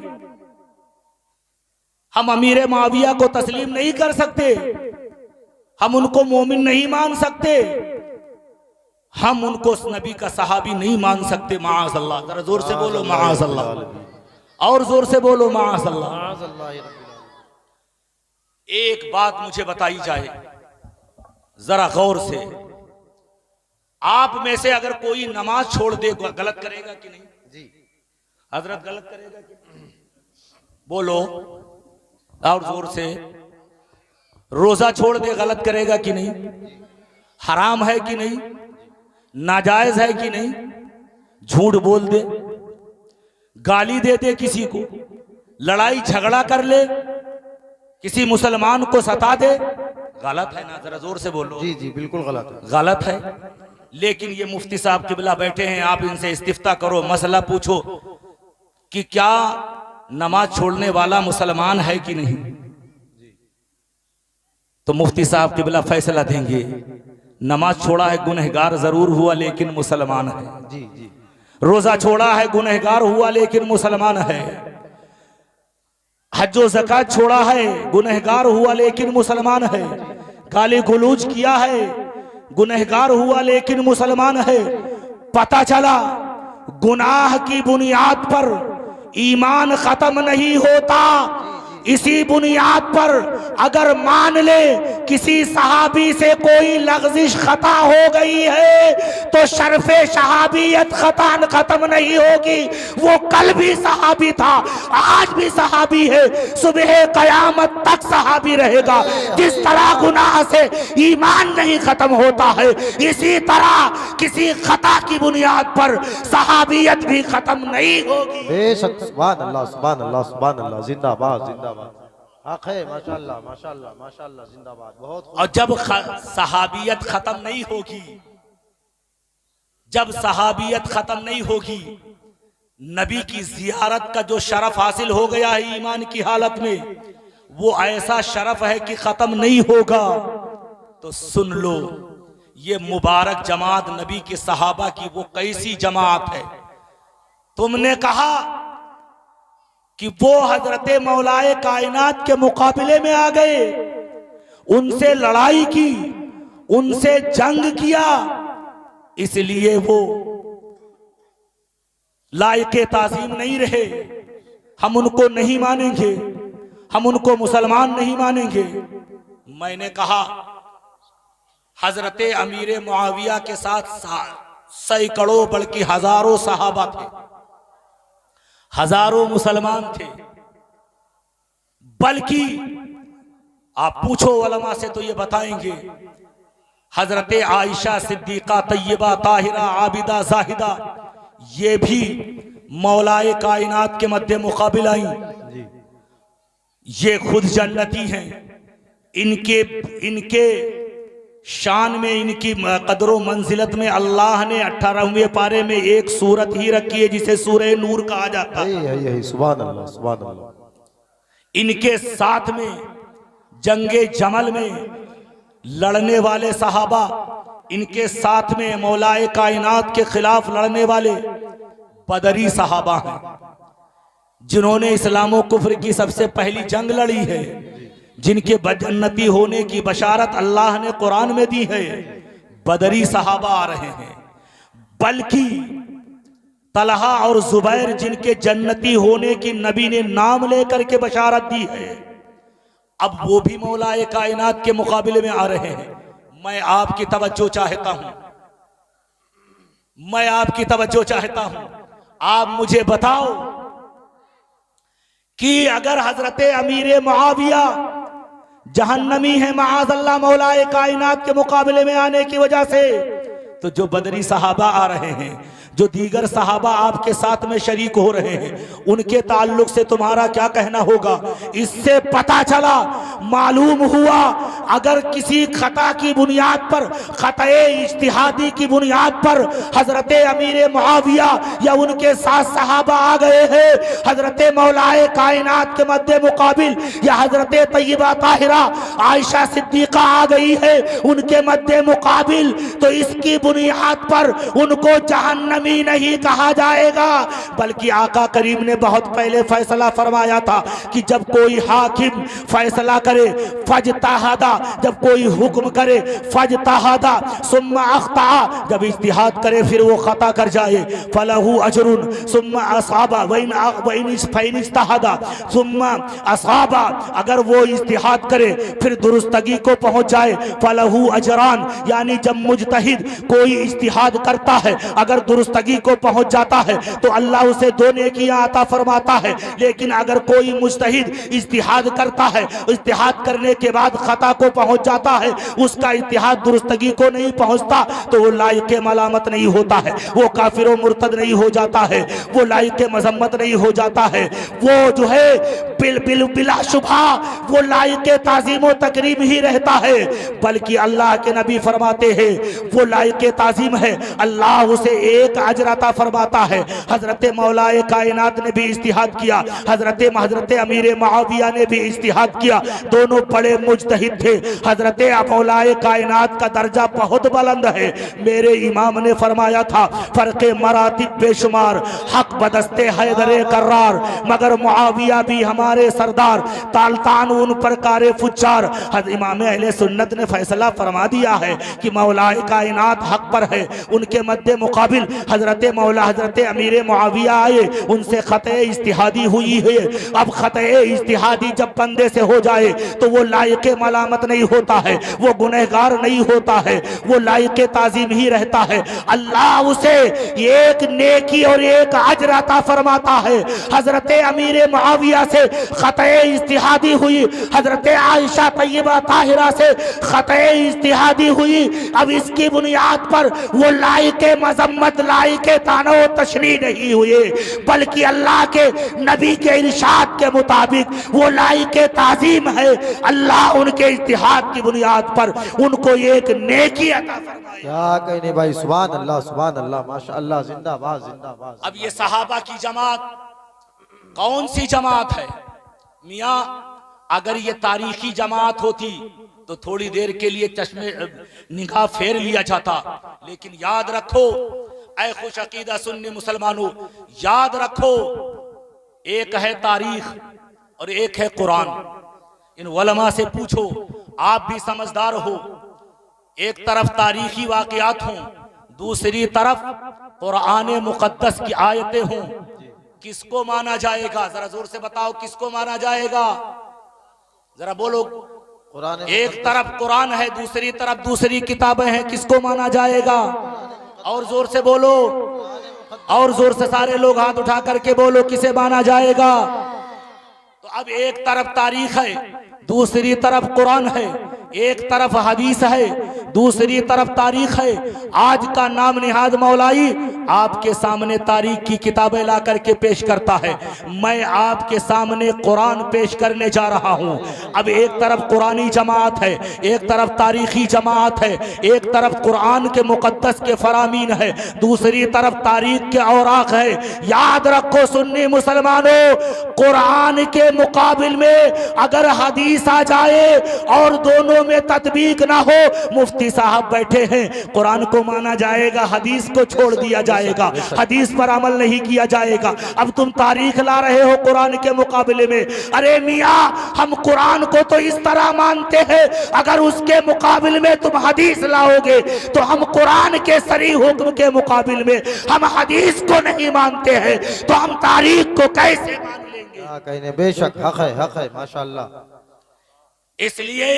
हम अमीर मुआविया को तस्लीम नहीं कर सकते, हम उनको मोमिन नहीं मान सकते, हम उनको नबी का सहाबी नहीं मान सकते। माअज़ल्लाह, जरा जोर से बोलो माअज़ल्लाह, और जोर से बोलो माअज़ल्लाह। एक बात मुझे बताई जाए जरा गौर से, आप में से अगर कोई नमाज छोड़ दे गलत करेगा कि नहीं? जी हजरत, गलत करेगा कि नहीं? बोलो और जोर से। रोजा छोड़ दे गलत करेगा कि नहीं? हराम है कि नहीं? नाजायज है कि नहीं? झूठ बोल दे, गाली दे दे किसी को, लड़ाई झगड़ा कर ले, किसी मुसलमान को सता दे, गलत है ना? जरा जोर से बोलो। जी जी बिल्कुल गलत है, गलत है। लेकिन ये मुफ्ती साहब किबला बैठे हैं, आप इनसे इस्तिफ्ता करो, मसला पूछो कि क्या नमाज छोड़ने वाला मुसलमान है कि नहीं, तो मुफ्ती साहब किबला फैसला देंगे। नमाज छोड़ा है गुनहगार जरूर हुआ लेकिन मुसलमान है। जी जी। रोजा छोड़ा है गुनहगार हुआ लेकिन मुसलमान है। हज व ज़कात छोड़ा है गुनहगार हुआ लेकिन मुसलमान है। गाली गलौज किया है गुनहगार हुआ लेकिन मुसलमान है। पता चला गुनाह की बुनियाद पर ईमान खत्म नहीं होता। इसी बुनियाद पर अगर मान ले किसी सहाबी से कोई लग़ज़िश खता हो गई है तो शर्फ़े शहाबियत खतान खत्म नहीं होगी। वो कल भी सहाबी था, आज भी सहाबी है, सुबह क़यामत तक सहाबी रहेगा। जिस तरह गुनाह से ईमान नहीं खत्म होता है, इसी तरह किसी खता की बुनियाद पर सहाबियत भी खत्म नहीं होगी। बेशक, सुभान अल्लाह सुभान अल्लाह सुभान अल्लाह, जिंदाबाद जिंदाबाद। माशाअल्लाह माशाअल्लाह माशाअल्लाह, जिंदाबाद। बहुत। और जब सहाबियत खत्म नहीं होगी, जब सहाबियत खत्म नहीं होगी, नबी की जियारत का जो शरफ हासिल हो गया है ईमान की हालत में, वो ऐसा शरफ है कि खत्म नहीं होगा। तो सुन लो, ये मुबारक जमात नबी के सहाबा की वो कैसी जमात है। तुमने कहा कि वो हजरत मौलाए कायनात के मुकाबले में आ गए, उनसे लड़ाई की, उनसे जंग किया, इसलिए वो लायके ताजीम नहीं रहे। हम उनको नहीं मानेंगे, हम उनको मुसलमान नहीं मानेंगे। मैंने कहा हजरत अमीर मुआविया के साथ सैकड़ों बल्कि हजारों सहाबा थे, हजारों मुसलमान थे। बल्कि आप पूछो उलमा से तो ये बताएंगे, हजरत आयशा सिद्दीका तैयबा ताहिरा आबिदा जाहिदा ये भी मौलाए कायनात के मध्य मुकाबिल आई। ये खुद जन्नती हैं। इनके शान में, इनकी कदरों मंजिलत में अल्लाह ने 18वें पारे में एक सूरत ही रखी है जिसे सूरह नूर कहा जाता है। सुभान अल्लाह, सुभान अल्लाह। इनके साथ में जंगे जमल में लड़ने वाले सहाबा, इनके साथ में मौलाए कायनात के खिलाफ लड़ने वाले बदरी सहाबा हैं, जिन्होंने इस्लाम और कुफ्र की सबसे पहली जंग लड़ी है, जिनके जन्नती होने की बशारत अल्लाह ने कुरान में दी है। बदरी सहाबा आ रहे हैं। बल्कि तलहा और जुबैर जिनके जन्नती होने की नबी ने नाम लेकर के बशारत दी है, अब वो भी मौलाए कायनात के मुकाबले में आ रहे हैं। मैं आपकी तवज्जो चाहता हूं, मैं आपकी तवज्जो चाहता हूं। आप मुझे बताओ कि अगर हजरत अमीर मुआविया जहन्नमी है माअज़ल्लाह मौलाए कायनात के मुकाबले में आने की वजह से, तो जो बदरी सहाबा आ रहे हैं, जो दीगर सहाबा आपके साथ में शरीक हो रहे हैं, उनके ताल्लुक से तुम्हारा क्या कहना होगा? इससे पता चला, मालूम हुआ, अगर किसी खता की बुनियाद पर, खतए इज्तिहादी की बुनियाद पर हजरत अमीर मुआविया या उनके साथ सहाबा आ गए हैं, हजरत मौलाए कायनात के मध्य मुकाबिल या हजरत तैयबा ताहिरा आयशा सिद्दीका आ गई है उनके मध्य मुकाबिल, तो इसकी बुनियाद पर उनको जहन्नमी नहीं कहा जाएगा। बल्कि आका करीम ने बहुत पहले फैसला फरमाया था कि जब कोई हाकिम फैसला करे फजतहदा, जब कोई हुक्म करे फजतहदा सुम्मा अख्ता, जब इज्तिहाद करे फिर वो खता कर जाए, फलहू अजरुन सुम्मा असाबा वइन इज्तहदा सुम्मा असाबा, अगर वो इज्तिहाद करे फिर दुरुस्तगी को पहुंच जाए, फलहू अजरान, यानी जब मुजतहिद कोई इज्तिहाद करता है अगर दुरुस्तगी को पहुंच जाता है तो अल्लाह उसे 2 नेकियां अता फरमाता है। लेकिन अगर कोई मुजतहिद इज्तिहाद करता है, इज्तिहाद करने के बाद खता को पहुंच जाता है, उसका इज्तिहाद दुरुस्तगी को नहीं पहुंचता, तो वो लायके मलामत नहीं होता है, वो काफिर और मुर्तद नहीं हो जाता है, वो लायके मजम्मत नहीं हो जाता है, वो जो है बिला शुबा वो लायके ताजीम तकरीम ही रहता है। बल्कि अल्लाह के नबी फरमाते हैं वो लायके ताजीम है, अल्लाह उसे एक अजर अता फरमाता है। हजरत मौलाए कायनात ने भी इज्तिहाद किया, हजरत अमीर मुआविया ने भी इज्तिहाद किया, दोनों बड़े मुज्तहिद थे। हजरत मौलाए कायनात का दर्जा बहुत बुलंद है। मेरे इमाम ने फरमाया था फर्के मरातिब बेशुमार, हक बदस्ते हैदरे कर्रार, मगर मुआविया भी हमारे सरदार, तालतान उन पर कारे फुच्चार। इमाम अहले सुन्नत ने फैसला फरमा दिया है कि मौलाए कायनात हक पर है, उनके मध्य मुकाबिल हजरत मौला हजरत अमीर मुआविया आए, उनसे खते इज्तिहादी हुई है। अब खते इज्तिहादी जब बंदे से हो जाए तो वो लायके मलामत नहीं होता है, वो गुनहगार नहीं होता है, वो लायके ताजीम ही रहता है। अल्लाह उसे एक नेकी और एक अजर अता फरमाता है। हजरत अमीर मुआविया से खते इज्तिहादी हुई, हजरत आयशा तैयबा ताहिरा से खते इज्तिहादी हुई। अब इसकी बुनियाद पर वो लायके मजम्मत, लायके तानो तशरीह नहीं हुए, बल्कि अल्लाह के नबी के इरशाद के मुताबिक वो लायके ताजीम है। अल्लाह उनके इज्तिहाद की बुनियाद पर उनको एक नेकी अता फरमाए। क्या कहने भाई, सुभान अल्लाह, सुभान अल्लाह, माशाअल्लाह, जिंदाबाद जिंदाबाद। अब ये सहाबा की जमात कौन सी जमात है मियाँ? अगर ये तारीखी जमात होती तो थोड़ी देर के लिए चश्मे निगाह फेर लिया जाता, लेकिन याद रखो ऐ खुश अकीदा सुन्नी मुसलमानों, याद रखो एक है तारीख और एक है कुरान। इन उलमा से पूछो, आप भी समझदार हो, एक तरफ तारीखी वाकयात हों, दूसरी तरफ कुरान मुकद्दस की आयतें हों, किसको माना जाएगा? जरा जोर से बताओ, किसको माना जाएगा? जरा बोलो। कुरान एक तरफ कुरान है, दूसरी तरफ दूसरी किताबें हैं, किसको माना जाएगा? और जोर से बोलो, और जोर से सारे लोग हाथ उठा करके बोलो, किसे माना जाएगा? तो अब एक तरफ तारीख है, दूसरी तरफ कुरान है, एक तरफ हदीस है, दूसरी तरफ तारीख है। आज का नाम निहाद मौलाई आपके सामने तारीख की किताबें ला करके पेश करता है। मैं आपके सामने कुरान पेश करने जा रहा हूं। अब एक तरफ कुरानी जमात है, एक तरफ तारीखी जमात है, एक तरफ कुरान के मुकद्दस के फरामीन है, दूसरी तरफ तारीख के औराक है। याद रखो सुन्नी मुसलमानों, कुरान के मुकाबिल में अगर हदीस आ जाए और दोनों में तत्बीक ना हो, मुफ्ती साहब बैठे हैं, कुरान को माना जाएगा, हदीस को छोड़ दिया जाएगा, हदीस पर अमल नहीं किया जाएगा। अब तुम तारीख ला रहे हो कुरान के मुकाबले में। अरे मियाँ, हम कुरान को तो इस तरह मानते हैं, अगर उसके मुकाबले में तुम हदीस लाओगे तो हम कुरान के सरी हुक्म के मुकाबले में हम हदीस को नहीं मानते हैं, तो हम तारीख को कैसे मान लेंगे? कहने बेशक हक है माशाअल्लाह। इसलिए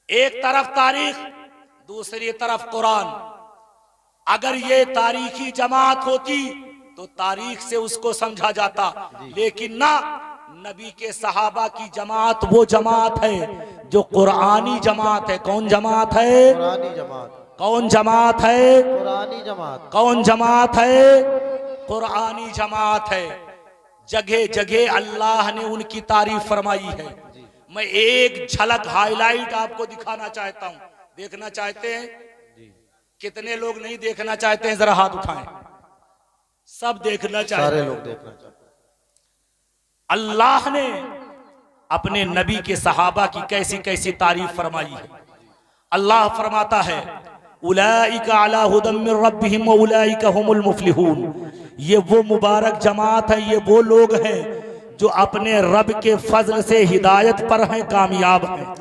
एक तरफ तारीख, दूसरी तरफ कुरान। अगर ये तारीखी जमात होती तो तारीख से उसको समझा जाता, लेकिन ना, नबी के सहाबा की जमात वो जमात है जो कुरानी जमात है। कौन जमात है? कुरानी जमात। कौन जमात है? कुरानी जमात। कौन जमात है? कुरानी जमात है। जगह जगह अल्लाह ने उनकी तारीफ फरमाई है। मैं एक झलक हाईलाइट आपको दिखाना चाहता हूं। देखना चाहते हैं? कितने लोग नहीं देखना चाहते हैं? जरा हाथ उठाएं। सब देखना चाहते हैं, सारे लोग देखना चाहते हैं। अल्लाह ने अपने नबी के सहाबा की कैसी कैसी तारीफ फरमाई है। अल्लाह फरमाता है, उलाइका अला हुदम मिर रब्बिहिम व उलाइका हुमुल मुफ्लिहून। ये वो मुबारक जमात है, ये वो लोग हैं जो अपने रब के फजल से हिदायत पर हैं, कामयाब हैं।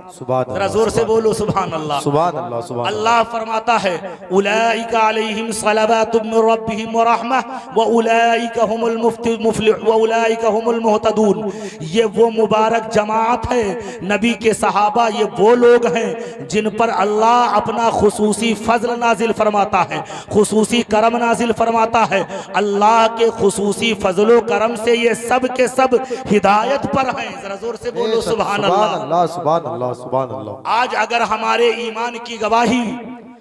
जरा जोर से बोलो सुभान अल्लाह। सुभान अल्लाह। सुभान अल्लाह फरमाता है, उलाइका अलैहिम सलावातुम मिर रब्बिहिम व रहमह व उलाइका हुमुल मुफ्लिहून व उलाइका हुमुल मुहतदून। ये वो मुबारक जमात है, नबी के सहाबा ये वो लोग हैं जिन पर अल्लाह अपना खुसूसी फजल नाजिल फरमाता है, खुसूसी करम नाजिल फरमाता है। अल्लाह के खुसूसी फजलो करम से ये सब के सब हिदायत पर हैं। जरा जोर से बोलो सुभान अल्लाह। सुभान अल्लाह। सुभान अल्लाह। आज अगर हमारे ईमान की गवाही,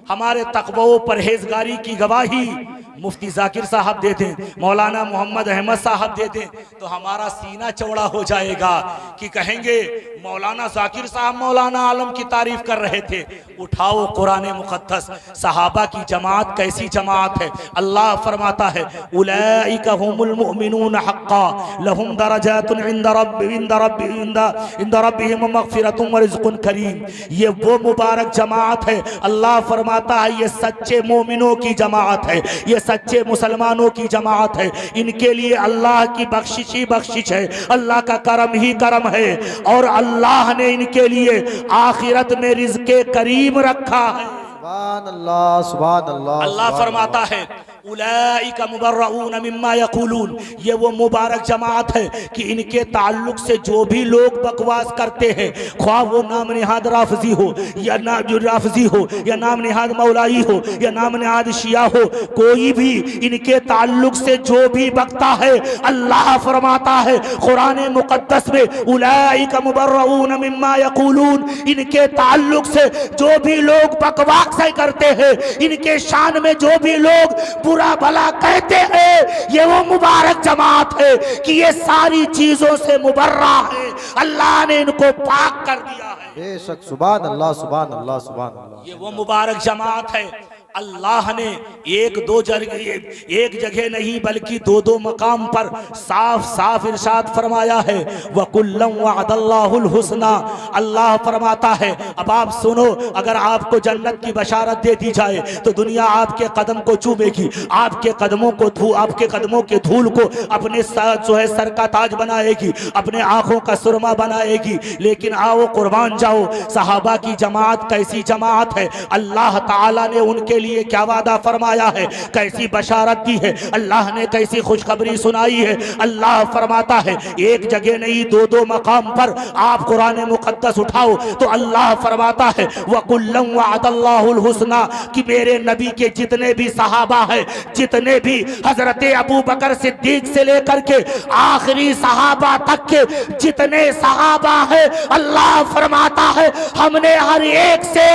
हमारे तकवा परहेजगारी की गवाही मुफ्ती जाकिर साहब दे दें, मौलाना मोहम्मद अहमद साहब दे दें, तो हमारा सीना चौड़ा हो जाएगा कि कहेंगे मौलाना जाकिर साहब मौलाना आलम की तारीफ कर रहे थे। उठाओ कुरान मुकद्दस, सहाबा की जमात कैसी जमात है। अल्लाह फरमाता है, उलाइका हुमुल मुमिनून हक्का लहुम दरजातुन इंदा रब्बिहिम मगफिरतुम व रिज़्कुन करीम। ये वो मुबारक जमात है। अल्लाह फरमाता है, ये सच्चे मोमिनों की जमात है, ये सच्चे मुसलमानों की जमात है। इनके लिए अल्लाह की बख्शिश ही बख्शिश है, अल्लाह का करम ही करम है, और अल्लाह ने इनके लिए आखिरत में रिज़्क़े करीम रखा है। सुभान अल्लाह। सुभान अल्लाह। अल्लाह फरमाता है, उलाइका मुबर्रऊन मिम्मा यक़ूलून। ये वो मुबारक जमात है कि इनके ताल्लुक से जो भी लोग बकवास करते हैं, ख्वाह वो नाम निहाद राफजी हो या राफजी हो या नाम निहाद मौलाई हो या नाम निहाद शिया हो, कोई भी इनके ताल्लुक से जो भी बकता है, अल्लाह फरमाता है कुरान मुकद्दस में, उलाइका मुबर्रऊन मिम्मा यक़ूलून। इनके ताल्लुक से जो भी लोग बकवास करते हैं, इनके शान में जो भी लोग बुरा भला कहते हैं, ये वो मुबारक जमात है कि ये सारी चीजों से मुबर्रा है, अल्लाह ने इनको पाक कर दिया है। बेशक। सुभान अल्लाह। सुभान अल्लाह। सुभान अल्लाह। ये वो मुबारक जमात है। अल्लाह ने एक जगह नहीं बल्कि दो दो मकाम पर साफ साफ इरशाद फरमाया है, वकुल्लम वअदल्लाहुल हुस्ना। अल्लाह फरमाता है, अब आप सुनो, अगर आपको जन्नत की बशारत दे दी जाए तो दुनिया आपके कदम को चूमेगी, आपके कदमों के धूल को अपने जो है सर का ताज बनाएगी, अपने आंखों का सुरमा बनाएगी। लेकिन आओ कुर्बान जाओ, सहाबा की जमात कैसी जमात है, अल्लाह ताला ने उनके लिए क्या वादा फरमाया है, कैसी बशारत दी है, अल्लाह ने कैसी खुशखबरी सुनाई है। अल्लाह फरमाता है, एक जगह नहीं दो दो मकाम पर आप कुरान मुकद्दस उठाओ तो अल्लाह फरमाता है, वकुल्लम वअदल्लाहुल हुस्ना, कि मेरे नबी के जितने भी सहाबा हैं, जितने भी हजरत अबू बकर सिद्दीक से लेकर के आखिरी सहाबा तक के जितने सहाबा हैं, अल्लाह फरमाता है हमने हर एक से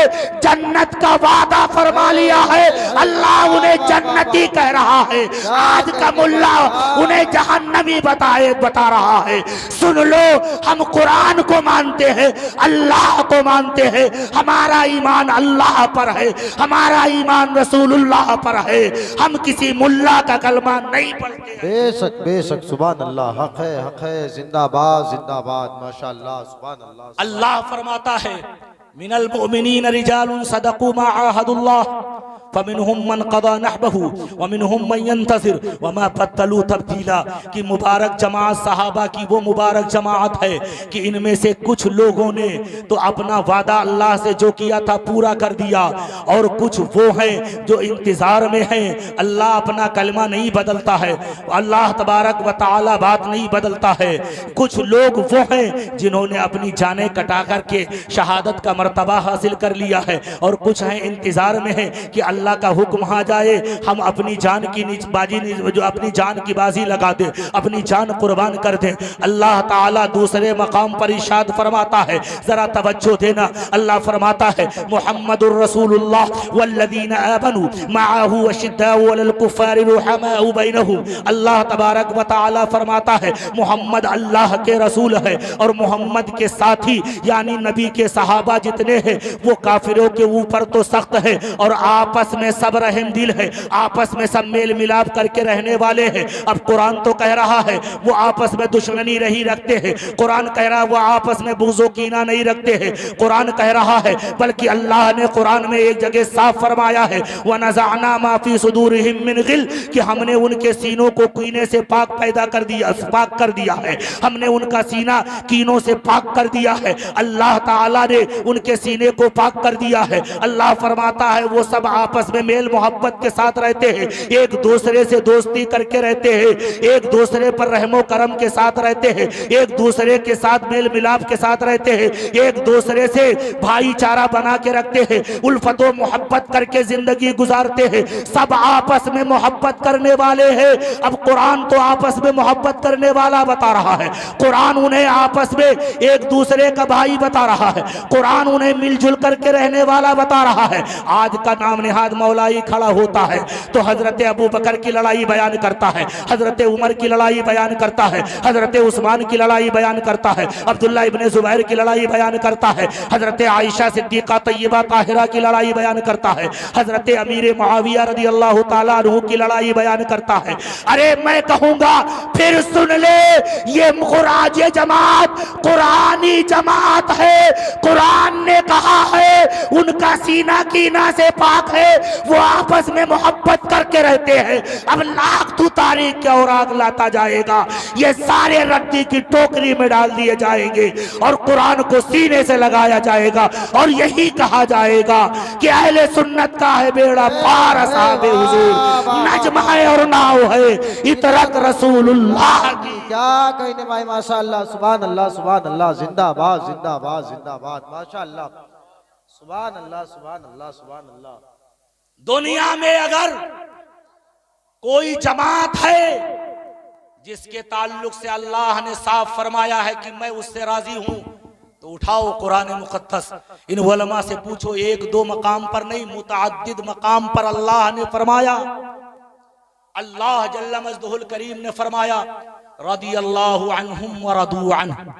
जन्नत का वादा फरमा लिया है। अल्लाह उन्हें जन्नती कह रहा है, आज का मुल्ला उन्हें जहन्नमी बता रहा है। सुन लो, हम कुरान को मानते हैं, अल्लाह को मानते हैं, हमारा ईमान अल्लाह पर है, हमारा ईमान रसूलुल्लाह पर है, हम किसी मुल्ला का कलमा नहीं पढ़ते। बेशक बेशक, सुभान अल्लाह, हक है, जिंदाबाद जिंदाबाद, माशाअल्लाह, सुभान अल्लाह। अल्लाह फरमाता है, मिनल मुमिनीन रिजालुन सदक़ू मा आहदुल्लाह फमिनहुम मन क़दा नहबहु व मिनहुम मन यंतज़िर व मा बद्दलू तब्दीला। कि मुबारक जमात सहाबा की वो मुबारक जमात है कि इनमें से कुछ लोगों ने तो अपना वादा अल्लाह से जो किया था पूरा कर दिया, और कुछ वो हैं जो इंतज़ार में हैं। अल्लाह अपना कलमा नहीं बदलता है, अल्लाह तबारक व तआला बात नहीं बदलता है। कुछ लोग वो हैं जिन्होंने अपनी जानें कटा करके शहादत का मर्तबा हासिल कर लिया है, और कुछ हैं इंतज़ार में हैं कि अल्लाह का हुक्म आ जाए, हम अपनी जान की जो अपनी जान की बाजी लगा दे, अपनी जान कुर्बान कर दे। अल्लाह ताला दूसरे मकाम पर इरशाद फरमाता है, जरा तवज्जो देना, अल्लाह फरमाता है, मुहम्मदुर रसूलुल्लाह वल्लज़ीना आमनू मअहू अशिद्दाउ अलल कुफ्फारि रुहमाउ बैनहुम। अल्लाह तबारक व तआला फरमाता है, मोहम्मद अल्लाह के रसूल है, और मोहम्मद के साथी यानी नबी के सहाबा जितने हैं वो काफिरों के ऊपर तो सख्त है, और आपस में सब रहम दिल है, आपस में सब मेल मिलाप करके रहने वाले हैं। अब कुरान तो कह रहा है वो आपस में दुश्मनी नहीं रखते हैं, कुरान कह रहा है वो आपस में बुग़्ज़ व कीना नहीं रखते हैं, कुरान कह रहा है, बल्कि अल्लाह ने कुरान में एक जगह साफ फरमाया है, वनज़अना मा फी सुदूरिहिम मिन गिल, कि हमने उनके सीनों को कीने से पाक कर दिया है, हमने उनका सीना कीनों से पाक कर दिया है। अल्लाह ताला ने उनके सीने को पाक कर दिया है। अल्लाह फरमाता है वो सब आपस में मेल मोहब्बत के साथ रहते हैं, एक दूसरे से दोस्ती करके रहते हैं, एक दूसरे पर रहमो करम के साथ रहते हैं, एक दूसरे के साथ मेल मिलाप के साथ रहते हैं, एक दूसरे से भाईचारा बना के रखते हैं, उल्फतो मोहब्बत करके जिंदगी गुजारते हैं, सब आपस में मोहब्बत करने वाले हैं। अब कुरान तो आपस में मोहब्बत करने वाला बता रहा है, कुरान उन्हें आपस में एक दूसरे का भाई बता रहा है, कुरान उन्हें मिलजुल करके रहने वाला बता रहा है। आज का नाम निहाद मौलाई खड़ा होता है तो हजरत अबू बकर की लड़ाई बयान करता है, हजरत उमर की लड़ाई बयान करता है, हजरत उस्मान की लड़ाई बयान करता है, अब्दुल्ला इब्ने जुबैर की लड़ाई बयान करता है, हजरत आयशा सिद्दीका तय्यबा ताहिरा की लड़ाई बयान करता है, हजरत अमीर मुआविया रज़ी अल्लाह ताला अन्हु की लड़ाई बयान करता है। अरे मैं कहूंगा फिर सुन ले, ये मुखराज जमात कुरानी जमात है, कुरान ने कहा है उनका सीना कीना से पाक है, वो आपस में मोहब्बत करके रहते हैं। अब लाख तू तारीख के और आग लाता जाएगा, ये सारे रद्दी की टोकरी में डाल दिए जाएंगे और कुरान को सीने से लगाया जाएगा, और यही कहा जाएगा कि अहले सुन्नत का है बेड़ा पार, असहाबे हुजूर नज्म है और नाव है इतरत रसूलुल्लाह की। क्या कहने भाई, माशाअल्लाह, सुभान अल्लाह, सुभान अल्लाह, जिंदाबाद जिंदाबाद जिंदाबाद, माशाअल्लाह, सुभान अल्लाह, सुभान अल्लाह, सुभान अल्लाह। दुनिया में अगर कोई जमात है जिसके ताल्लुक से अल्लाह ने साफ फरमाया है कि मैं उससे राजी हूं, तो उठाओ कुरान मुक़द्दस, इन उलमा से पूछो, एक दो मकाम पर नहीं मुतअद्दिद मकाम पर अल्लाह ने फरमाया। अल्लाह जल्ल मजदहुल करीम ने फरमाया रदियल्लाहु अन्हुम व रदू अन्हु।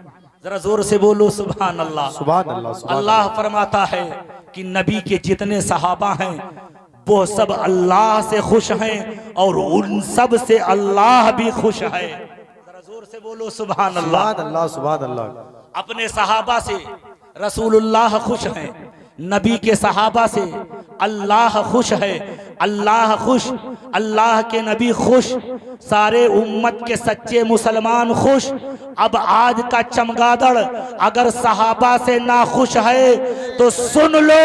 जरा जोर से बोलो सुभान अल्लाह। सुभान अल्लाह, सुभान अल्लाह फरमाता है कि नबी के जितने सहाबा हैं वो सब अल्लाह से खुश हैं और उन सब से अल्लाह भी खुश है। जरा जोर से बोलो सुभान अल्लाह। सुभान अल्लाह सुभान अल्लाह। अपने सहाबा से रसूलुल्लाह खुश हैं, नबी के सहाबा से अल्लाह खुश है, अल्लाह खुश, अल्लाह के नबी खुश, सारे उम्मत के सच्चे मुसलमान खुश। अब आज का चमगादड़ अगर सहाबा से ना खुश है तो सुन लो,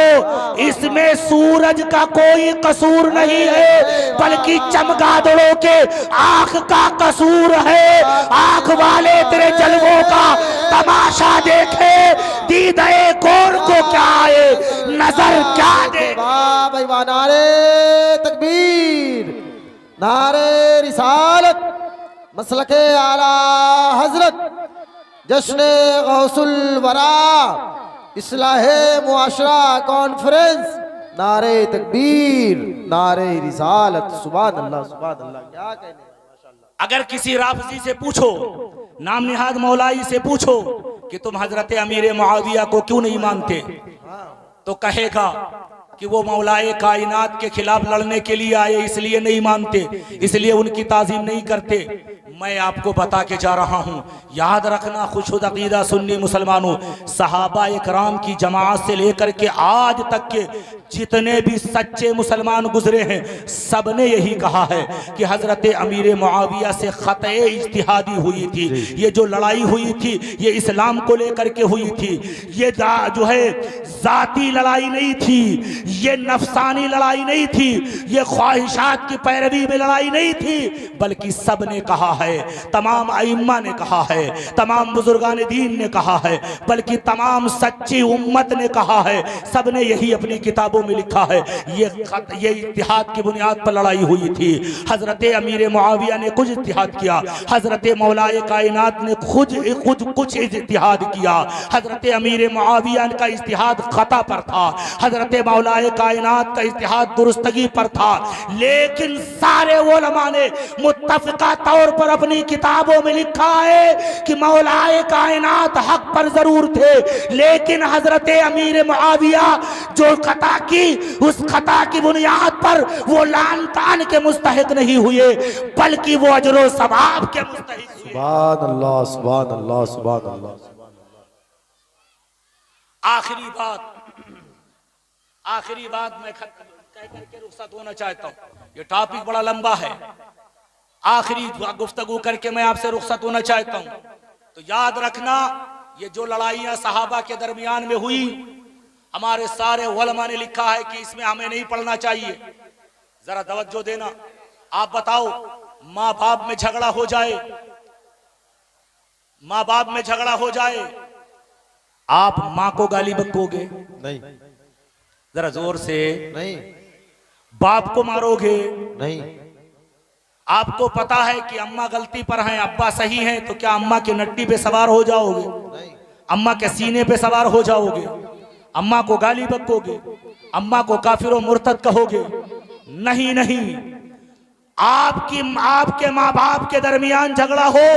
इसमें सूरज का कोई कसूर नहीं है, बल्कि चमगादड़ों के आंख का कसूर है। आंख वाले तेरे जलवों का तमाशा देखे, दीदाए कौन को क्या आए, नजर क्या दे। वाह भाई वाह, नारे तकबीर, नारे रिसालत, मसलके आला हजरत, जश्न गौसुल वरा, इस्लाहे मुआशरा कॉन्फ्रेंस, नारे तकबीर, नारे रिसालत, सुभान अल्लाह सुभान अल्लाह। क्या कहने माशाअल्लाह। अगर किसी राफजी से पूछो, नाम निहाद मौलाई से पूछो कि तुम हजरत अमीर मुआविया को क्यों नहीं मानते, तो कहेगा कि वो मौलाए कायनात के खिलाफ लड़ने के लिए आए, इसलिए नहीं मानते, इसलिए उनकी ताजीम नहीं करते। मैं आपको बता के जा रहा हूँ, याद रखना खुशुद अकीदा सुन्नी मुसलमानों, सहाबा इकराम की जमात से लेकर के आज तक के जितने भी सच्चे मुसलमान गुजरे हैं, सब ने यही कहा है कि हजरत अमीर मुआविया से खतए इज्तिहादी हुई थी। ये जो लड़ाई हुई थी ये इस्लाम को लेकर के हुई थी, ये जो है जाती लड़ाई नहीं थी, ये नफसानी लड़ाई नहीं थी, ये ख्वाहिशात की पैरवी में लड़ाई नहीं थी, बल्कि सब ने कहा है, तमाम अइम्मा ने कहा है, तमाम बुजुर्गान दीन ने कहा है, बल्कि तमाम सच्ची उम्मत ने कहा है, सब ने यही अपनी किताबों में लिखा है। ये इत्तिहाद की बुनियाद पर लड़ाई हुई थी। हजरत अमीर मुआविया ने कुछ इत्तिहाद किया, हजरत मौलाए कायनात ने खुद कुछ इत्तिहाद किया। हजरत अमीर मुआविया का इत्तिहाद खता पर था, हजरत मौलाए कायनात का इत्तिहाद दुरुस्तगी पर था, लेकिन सारे उलमा ने मुत्तफिका तौर पर अपनी किताबों में लिखा है कि मौलाए कायनात हक पर जरूर थे, लेकिन हजरत अमीर मुआविया जो खता की, उस खता की बुनियाद पर वो लान तान के मुस्तहिक नहीं हुए, बल्कि वो अजरो सवाब के मुस्तहिक हुए। सुभान अल्लाह सुभान अल्लाह सुभान अल्लाह। आखिरी बात मैं कह करके रुखसत होना चाहता हूँ, ये टॉपिक बड़ा लंबा है, आखिरी गुफ्तगू करके मैं आपसे रुखसत होना चाहता हूँ। तो याद रखना, ये जो लड़ाइयाँ सहाबा के दरमियान में हुई, हमारे सारे उलमा ने लिखा है कि इसमें हमें नहीं पढ़ना चाहिए। जरा तवज्जो देना। आप बताओ, माँ बाप में झगड़ा हो जाए, माँ बाप में झगड़ा हो जाए, आप माँ को गाली बकोगे? नहीं। जरा जोर से। नहीं। बाप को मारोगे? नहीं। आपको पता है कि अम्मा गलती पर हैं, अब्बा सही हैं, तो क्या अम्मा की नट्टी पे सवार हो जाओगे? नहीं। अम्मा के सीने पे सवार हो जाओगे? अम्मा को गाली बकोगे? अम्मा को काफिर और मुर्तद कहोगे? नहीं नहीं। आपके माँ बाप के दरमियान झगड़ा हो,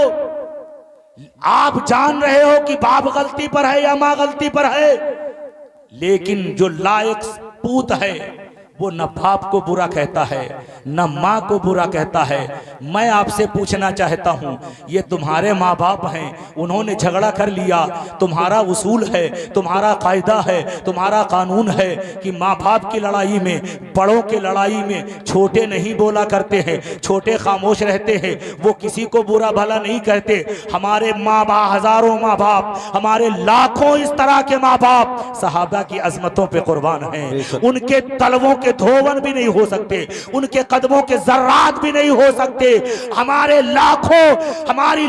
आप जान रहे हो कि बाप गलती पर है या माँ गलती पर है, लेकिन जो लायक पूत है वो न बाप को बुरा कहता है न माँ को बुरा कहता है। मैं आपसे पूछना चाहता हूँ, ये तुम्हारे माँ बाप हैं, उन्होंने झगड़ा कर लिया, तुम्हारा उसूल है, तुम्हारा कायदा है, तुम्हारा कानून है कि माँ बाप की लड़ाई में, बड़ों की लड़ाई में छोटे नहीं बोला करते हैं, छोटे खामोश रहते हैं, वो किसी को बुरा भला नहीं कहते। हमारे माँ बाप, हजारों माँ बाप, हमारे लाखों इस तरह के माँ बाप सहाबा की अजमतों पे कुर्बान हैं। उनके तलवों के धोवन भी नहीं हो सकते, उनके कदमों के जर्रात भी नहीं हो सकते। हमारी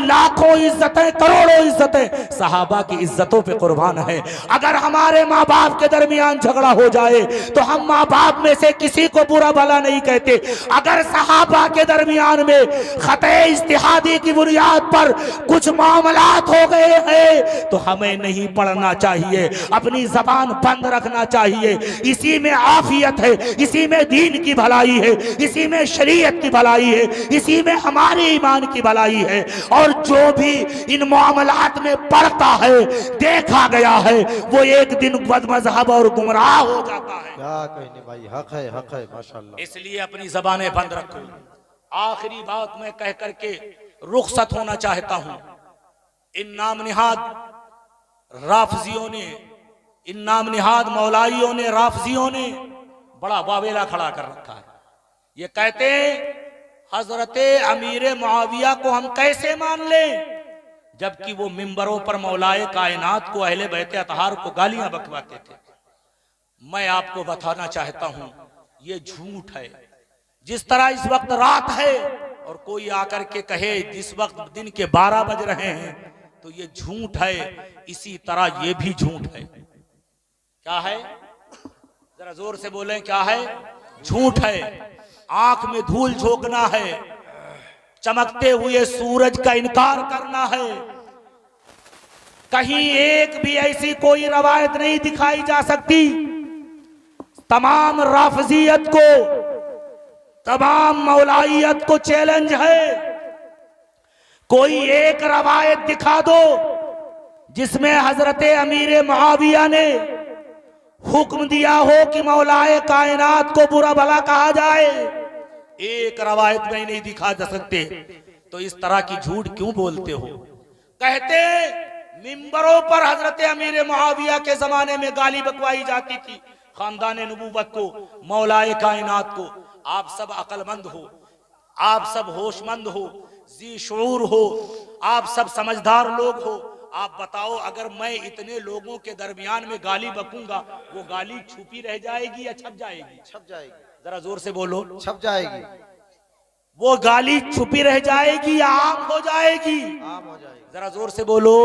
लाखों इज्जतें, करोड़ों इज्जतें सहाबा की इज्जतों पे कुर्बान है। अगर हमारे माँ बाप के दरमियान झगड़ा हो जाए तो हम माँ बाप में से किसी को बुरा भला नहीं कहते। अगर सहाबा के दरमियान में खते इज्तिहादी की बुनियाद पर कुछ मामलात हो गए हैं तो हमें नहीं पढ़ना चाहिए, अपनी जबान बंद रखना चाहिए। इसी में आफियत है, इसी में दीन की भलाई है, इसी में शरीयत की भलाई है, इसी में हमारे ईमान की भलाई है। और जो भी इन मामलात में पढ़ता है, देखा गया है, वो एक दिन बदमज़हब और गुमराह हो जाता है। क्या कहने भाई, हक है माशाल्लाह। इसलिए अपनी जबानें बंद रखो। आखिरी बात मैं कह करके रुखसत होना चाहता हूं। इन नाम निहाद राफजियों ने, इन नाम निहाद मौलाइयों ने, राफजियों ने बड़ा वावेला खड़ा कर रखा है। ये कहते हैं हजरते अमीर मुआविया को हम कैसे मान लें, जबकि वो मिंबरों पर मौलाए कायनात को, अहले बैत अतहार को गालियां बकवाते थे। मैं आपको बताना चाहता हूं ये झूठ है। जिस तरह इस वक्त रात है और कोई आकर के कहे जिस वक्त दिन के 12 बज रहे हैं, तो ये झूठ है, इसी तरह ये भी झूठ है। क्या है, जरा जोर से बोलें, क्या है? झूठ है। आंख में धूल झोंकना है, चमकते हुए सूरज का इनकार करना है। कहीं एक भी ऐसी कोई रवायत नहीं दिखाई जा सकती। तमाम राफजियत को, तमाम मौलाइयत को चैलेंज है, कोई एक रवायत दिखा दो जिसमें हजरत अमीर मुआविया ने हुक्म दिया हो कि मौलाए कायनात को बुरा भला कहा जाए। एक रवायत में नहीं दिखा जा सकते। तो इस तरह की झूठ क्यों बोलते हो? कहते मिंबरों पर हजरत अमीर मुआविया के जमाने में गाली बकवाई जाती थी, खानदान नबूवत को, मौलाए कायनात को। आप सब अक्लमंद हो, आप सब होशमंद हो, जी शऊर हो, आप सब समझदार लोग हो। आप बताओ, अगर मैं इतने लोगों के दरमियान में गाली बकूंगा, वो गाली छुपी रह जाएगी या छप जाएगी? छप जाएगी। जरा जोर से बोलो। छप जाएगी। वो गाली छुपी रह जाएगी या आम हो जाएगी? आम हो जाएगी। जरा जोर से बोलो।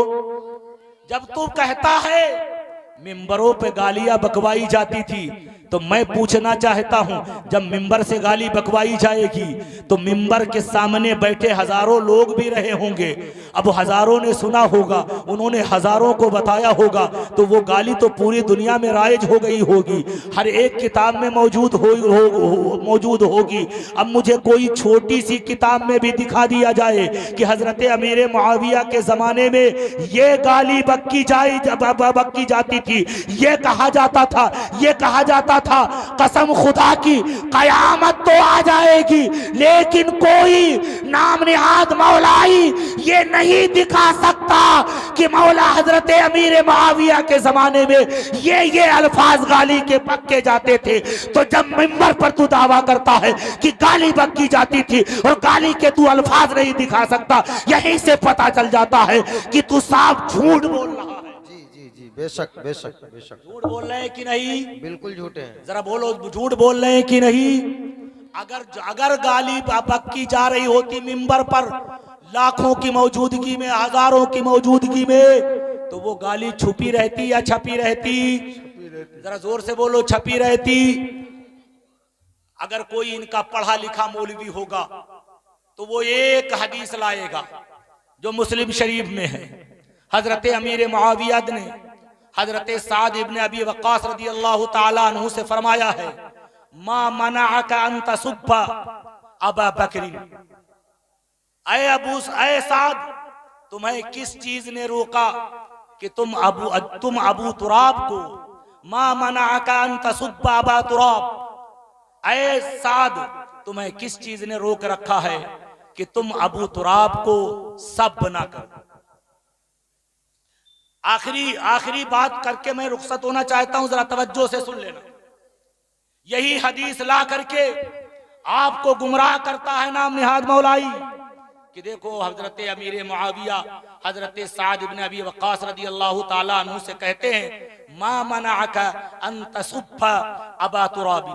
जब तू कहता है मिंबरों पे गालियां बकवाई जाती थी, तो मैं पूछना चाहता हूं, जब मिंबर से गाली बकवाई जाएगी तो मिंबर के सामने बैठे हजारों लोग भी रहे होंगे। अब हजारों ने सुना होगा, उन्होंने हजारों को बताया होगा, तो वो गाली तो पूरी दुनिया में राइज हो गई होगी, हर एक किताब में मौजूद होगी। अब मुझे कोई छोटी सी किताब में भी दिखा दिया जाए कि हजरत अमीर मुआविया के जमाने में ये गाली बक्की जाती थी, ये कहा जाता था, ये कहा जाता था, कसम खुदा की कयामत तो आ जाएगी लेकिन कोई नाम निहाद मौलाई ये नहीं दिखा सकता कि मौला हजरत अमीर मुआविया के जमाने में ये अल्फाज गाली के पक्के जाते थे। तो जब मिंबर पर तू दावा करता है कि गाली बक्की जाती थी और गाली के तू अल्फाज नहीं दिखा सकता, यहीं से पता चल जाता है कि तू साफ झूठ बोल रहा है। बेशक बेशक बेशक झूठ बोल रहे हैं कि नहीं? बिल्कुल झूठे हैं। जरा बोलो, झूठ बोल रहे हैं कि नहीं? अगर गाली बक्की जा रही होती मिंबर पर लाखों की मौजूदगी में, हजारों की मौजूदगी में, तो वो गाली छुपी रहती या छपी रहती? जरा जोर से बोलो, छपी रहती। अगर कोई इनका पढ़ा लिखा मौलवी होगा तो वो एक हदीस लाएगा जो मुस्लिम शरीफ में है। हजरत अमीर मुआविया ने हजरत साद इब्ने अबी वक्कास रदियल्लाहु ताला अन्हु से फरमाया है, मा मनाअका अन तसुब्बा अबा बकरी। ऐ साद, तुम्हें किस चीज ने रोका कि तुम अबू तुराब को, मा मनाअका अन तसुब्बा अबा तुराब। ऐ साद, तुम्हें किस चीज ने रोक रखा है कि तुम अबू तुराब को सब ना करो। आखिरी बात करके मैं रुखसत होना चाहता हूं, जरा तवज्जो से सुन लेना। यही हदीस ला करके आपको गुमराह करता है नाम निहाद मौलाई कि देखो हजरत अमीर मुआविया हजरत साद इब्ने अबी वक्कास रदियल्लाहु ताला अन्हु से कहते हैं, मा मनाअका अन तसुब्बा अबा तुराब,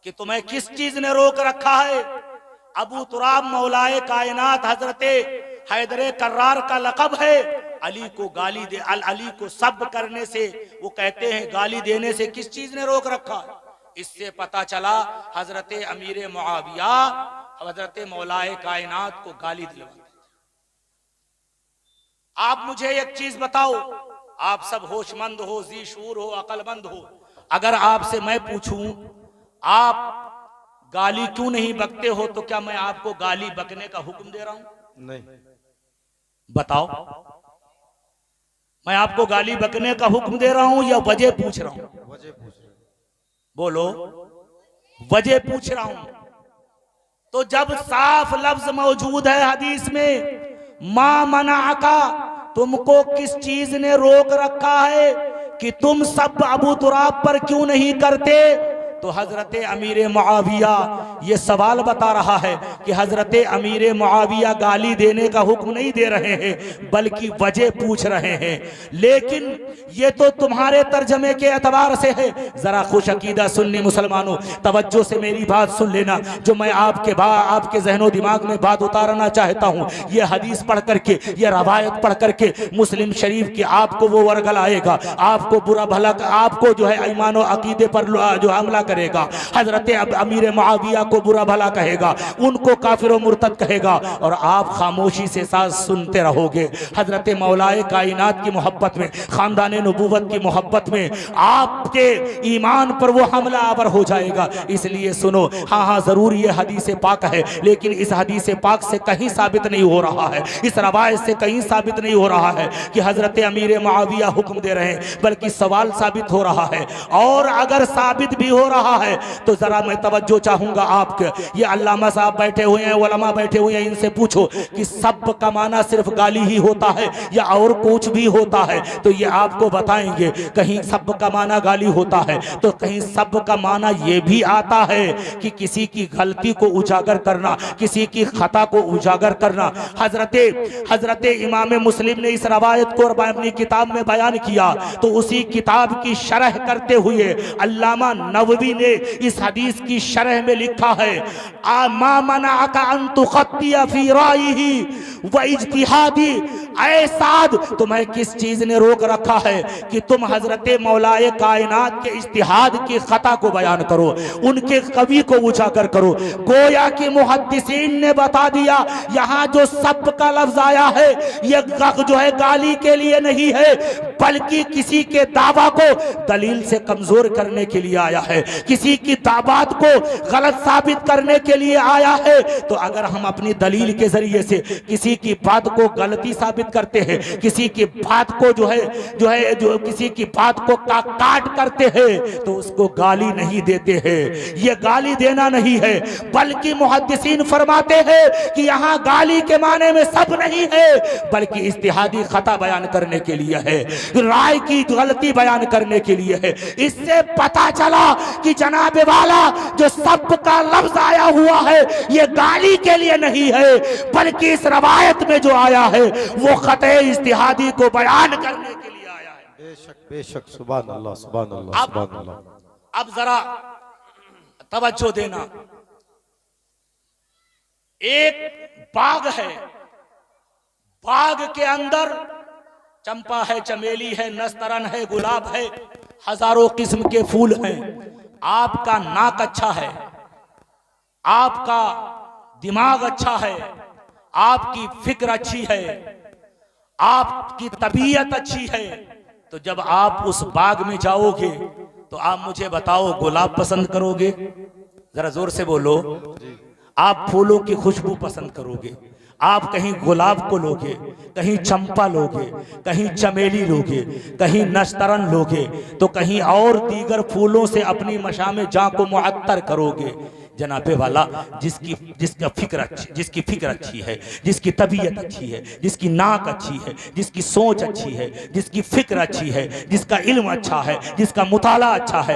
कि तुम्हें किस चीज ने रोक रखा है? अबू तुराब मौलाए कायनात हजरत हैदर कर्रार का लक़ब है। अली को गाली दे, अली को सब करने से, वो कहते हैं गाली देने से किस चीज ने रोक रखा? इससे पता चला हजरत अमीर मुआविया हजरत मौलाए कायनात को गाली दिलवाते। आप मुझे एक चीज बताओ, आप सब होशमंद हो, जी शूर हो, अकलमंद हो, अगर आपसे मैं पूछूं आप गाली क्यों नहीं बकते हो, तो क्या मैं आपको गाली बकने का हुक्म दे रहा हूं? नहीं। बताओ, मैं आपको गाली बकने का हुक्म दे रहा हूं या वजह पूछ रहा हूं? वजह पूछ रहे। बोलो, वजह पूछ रहा हूं। तो जब साफ लफ्ज मौजूद है हदीस में, मा मना का, तुमको किस चीज ने रोक रखा है कि तुम सब अबू तुराब पर क्यों नहीं करते, तो हजरत अमीर मुआविया ये सवाल बता रहा है कि हजरत अमीर मुआविया गाली देने का हुक्म नहीं दे रहे हैं बल्कि वजह पूछ रहे हैं। लेकिन ये तो तुम्हारे तर्जमे के एतबार से है। जरा खुश अकीदा सुन्नी मुसलमानों, तवज्जो से मेरी बात सुन लेना। जो मैं आपके जहनो दिमाग में बात उतारना चाहता हूँ, ये हदीस पढ़ करके, ये रवायत पढ़ करके मुस्लिम शरीफ की आपको वो वर्गल आएगा, आपको बुरा भला, आपको जो है ईमान और अकीदे पर जो हमला करेगा, हजरत अमीर मुआविया को बुरा भला कहेगा, उनको काफिर और मुर्तद कहेगा, और आप खामोशी से साथ सुनते रहोगे। हजरत मौलाए कायनात की मोहब्बत में, खानदान नबूवत की मोहब्बत में आपके ईमान पर वो हमला आवर हो जाएगा। इसलिए सुनो, हाँ हाँ जरूर ये हदीस पाक है, लेकिन इस हदीस पाक से कहीं साबित नहीं हो रहा है, इस रवायत से कहीं साबित नहीं हो रहा है कि हजरत अमीर मुआविया हुक्म दे रहे हैं, बल्कि सवाल साबित हो रहा है। और अगर साबित भी हो रहा है तो जरा मैं तवज्जो चाहूंगा आपके, ये अल्लामा साहब बैठे हुए हैं, उलमा बैठे हुए हैं, इनसे पूछो कि सब का माना सिर्फ गाली ही होता है या और कुछ भी होता है, तो ये आपको बताएंगे। कहीं सब का माना गाली होता है तो कहीं सब का माना ये भी आता है कि किसी की गलती को उजागर करना, किसी की खता को उजागर करना। हजरत इमाम मुस्लिम ने इस रवायत को अपनी किताब में बयान किया, तो उसी किताब की शरह करते हुए अल्लामा नववी ने इस हदीस की शरह में लिखा है, मा मनाका अन तुखत्तिया फी राइही व इज्तिहादी, ऐ साद तुम्हें किस चीज ने रोक रखा है कि तुम हजरत मौलाए कायनात के इज्तिहाद की खता को बयान करो, उनके कवि को उजागर करो। गोया कि मुहद्दिसीन ने बता दिया, यहाँ जो सब का लफ्ज आया है ये जो है गाली के लिए नहीं है, बल्कि किसी के दावा को दलील से कमजोर करने के लिए आया है, किसी की बात को गलत साबित करने के लिए आया है। तो अगर हम अपनी दलील के जरिए से किसी की बात को गलती साबित करते हैं, किसी की बात को जो किसी की बात को काट करते हैं, तो उसको गाली नहीं देते हैं। ये गाली देना नहीं है, बल्कि मुहद्दिसीन फरमाते हैं कि यहाँ गाली के माने में सब नहीं है, बल्कि इज्तिहादी खता बयान करने के लिए है, राय की गलती बयान करने के लिए है। इससे पता चला कि जनाबे वाला जो सब का लफ्ज आया हुआ है ये गाली के लिए नहीं है, बल्कि इस रवायत में जो आया है वो खते इज्तिहादी को बयान करने के लिए आया है। बेशक बेशक, सुभान अल्लाह सुभान अल्लाह सुभान अल्लाह। अब जरा तवज्जो देना, एक बाग है, बाग के अंदर चंपा है, चमेली है, नस्तरन है, गुलाब है, हजारों किस्म के फूल हैं। आपका नाक अच्छा है, आपका दिमाग अच्छा है, आपकी फिक्र अच्छी है, आपकी तबीयत अच्छी है, तो जब आप उस बाग में जाओगे तो आप मुझे बताओ गुलाब पसंद करोगे? जरा जोर से बोलो। आप फूलों की खुशबू पसंद करोगे, आप कहीं गुलाब को लोगे, कहीं चंपा लोगे, कहीं चमेली लोगे, कहीं नस्तरन लोगे, तो कहीं और दीगर फूलों से अपनी मशामे जां को मुअत्तर करोगे। जनाबे वाला जिसकी फिक्र अच्छी है, जिसकी तबीयत अच्छी है, जिसकी नाक अच्छी है, जिसकी सोच अच्छी है, जिसकी फिक्र अच्छी है, जिसका इल्म अच्छा है, जिसका मुताला अच्छा है,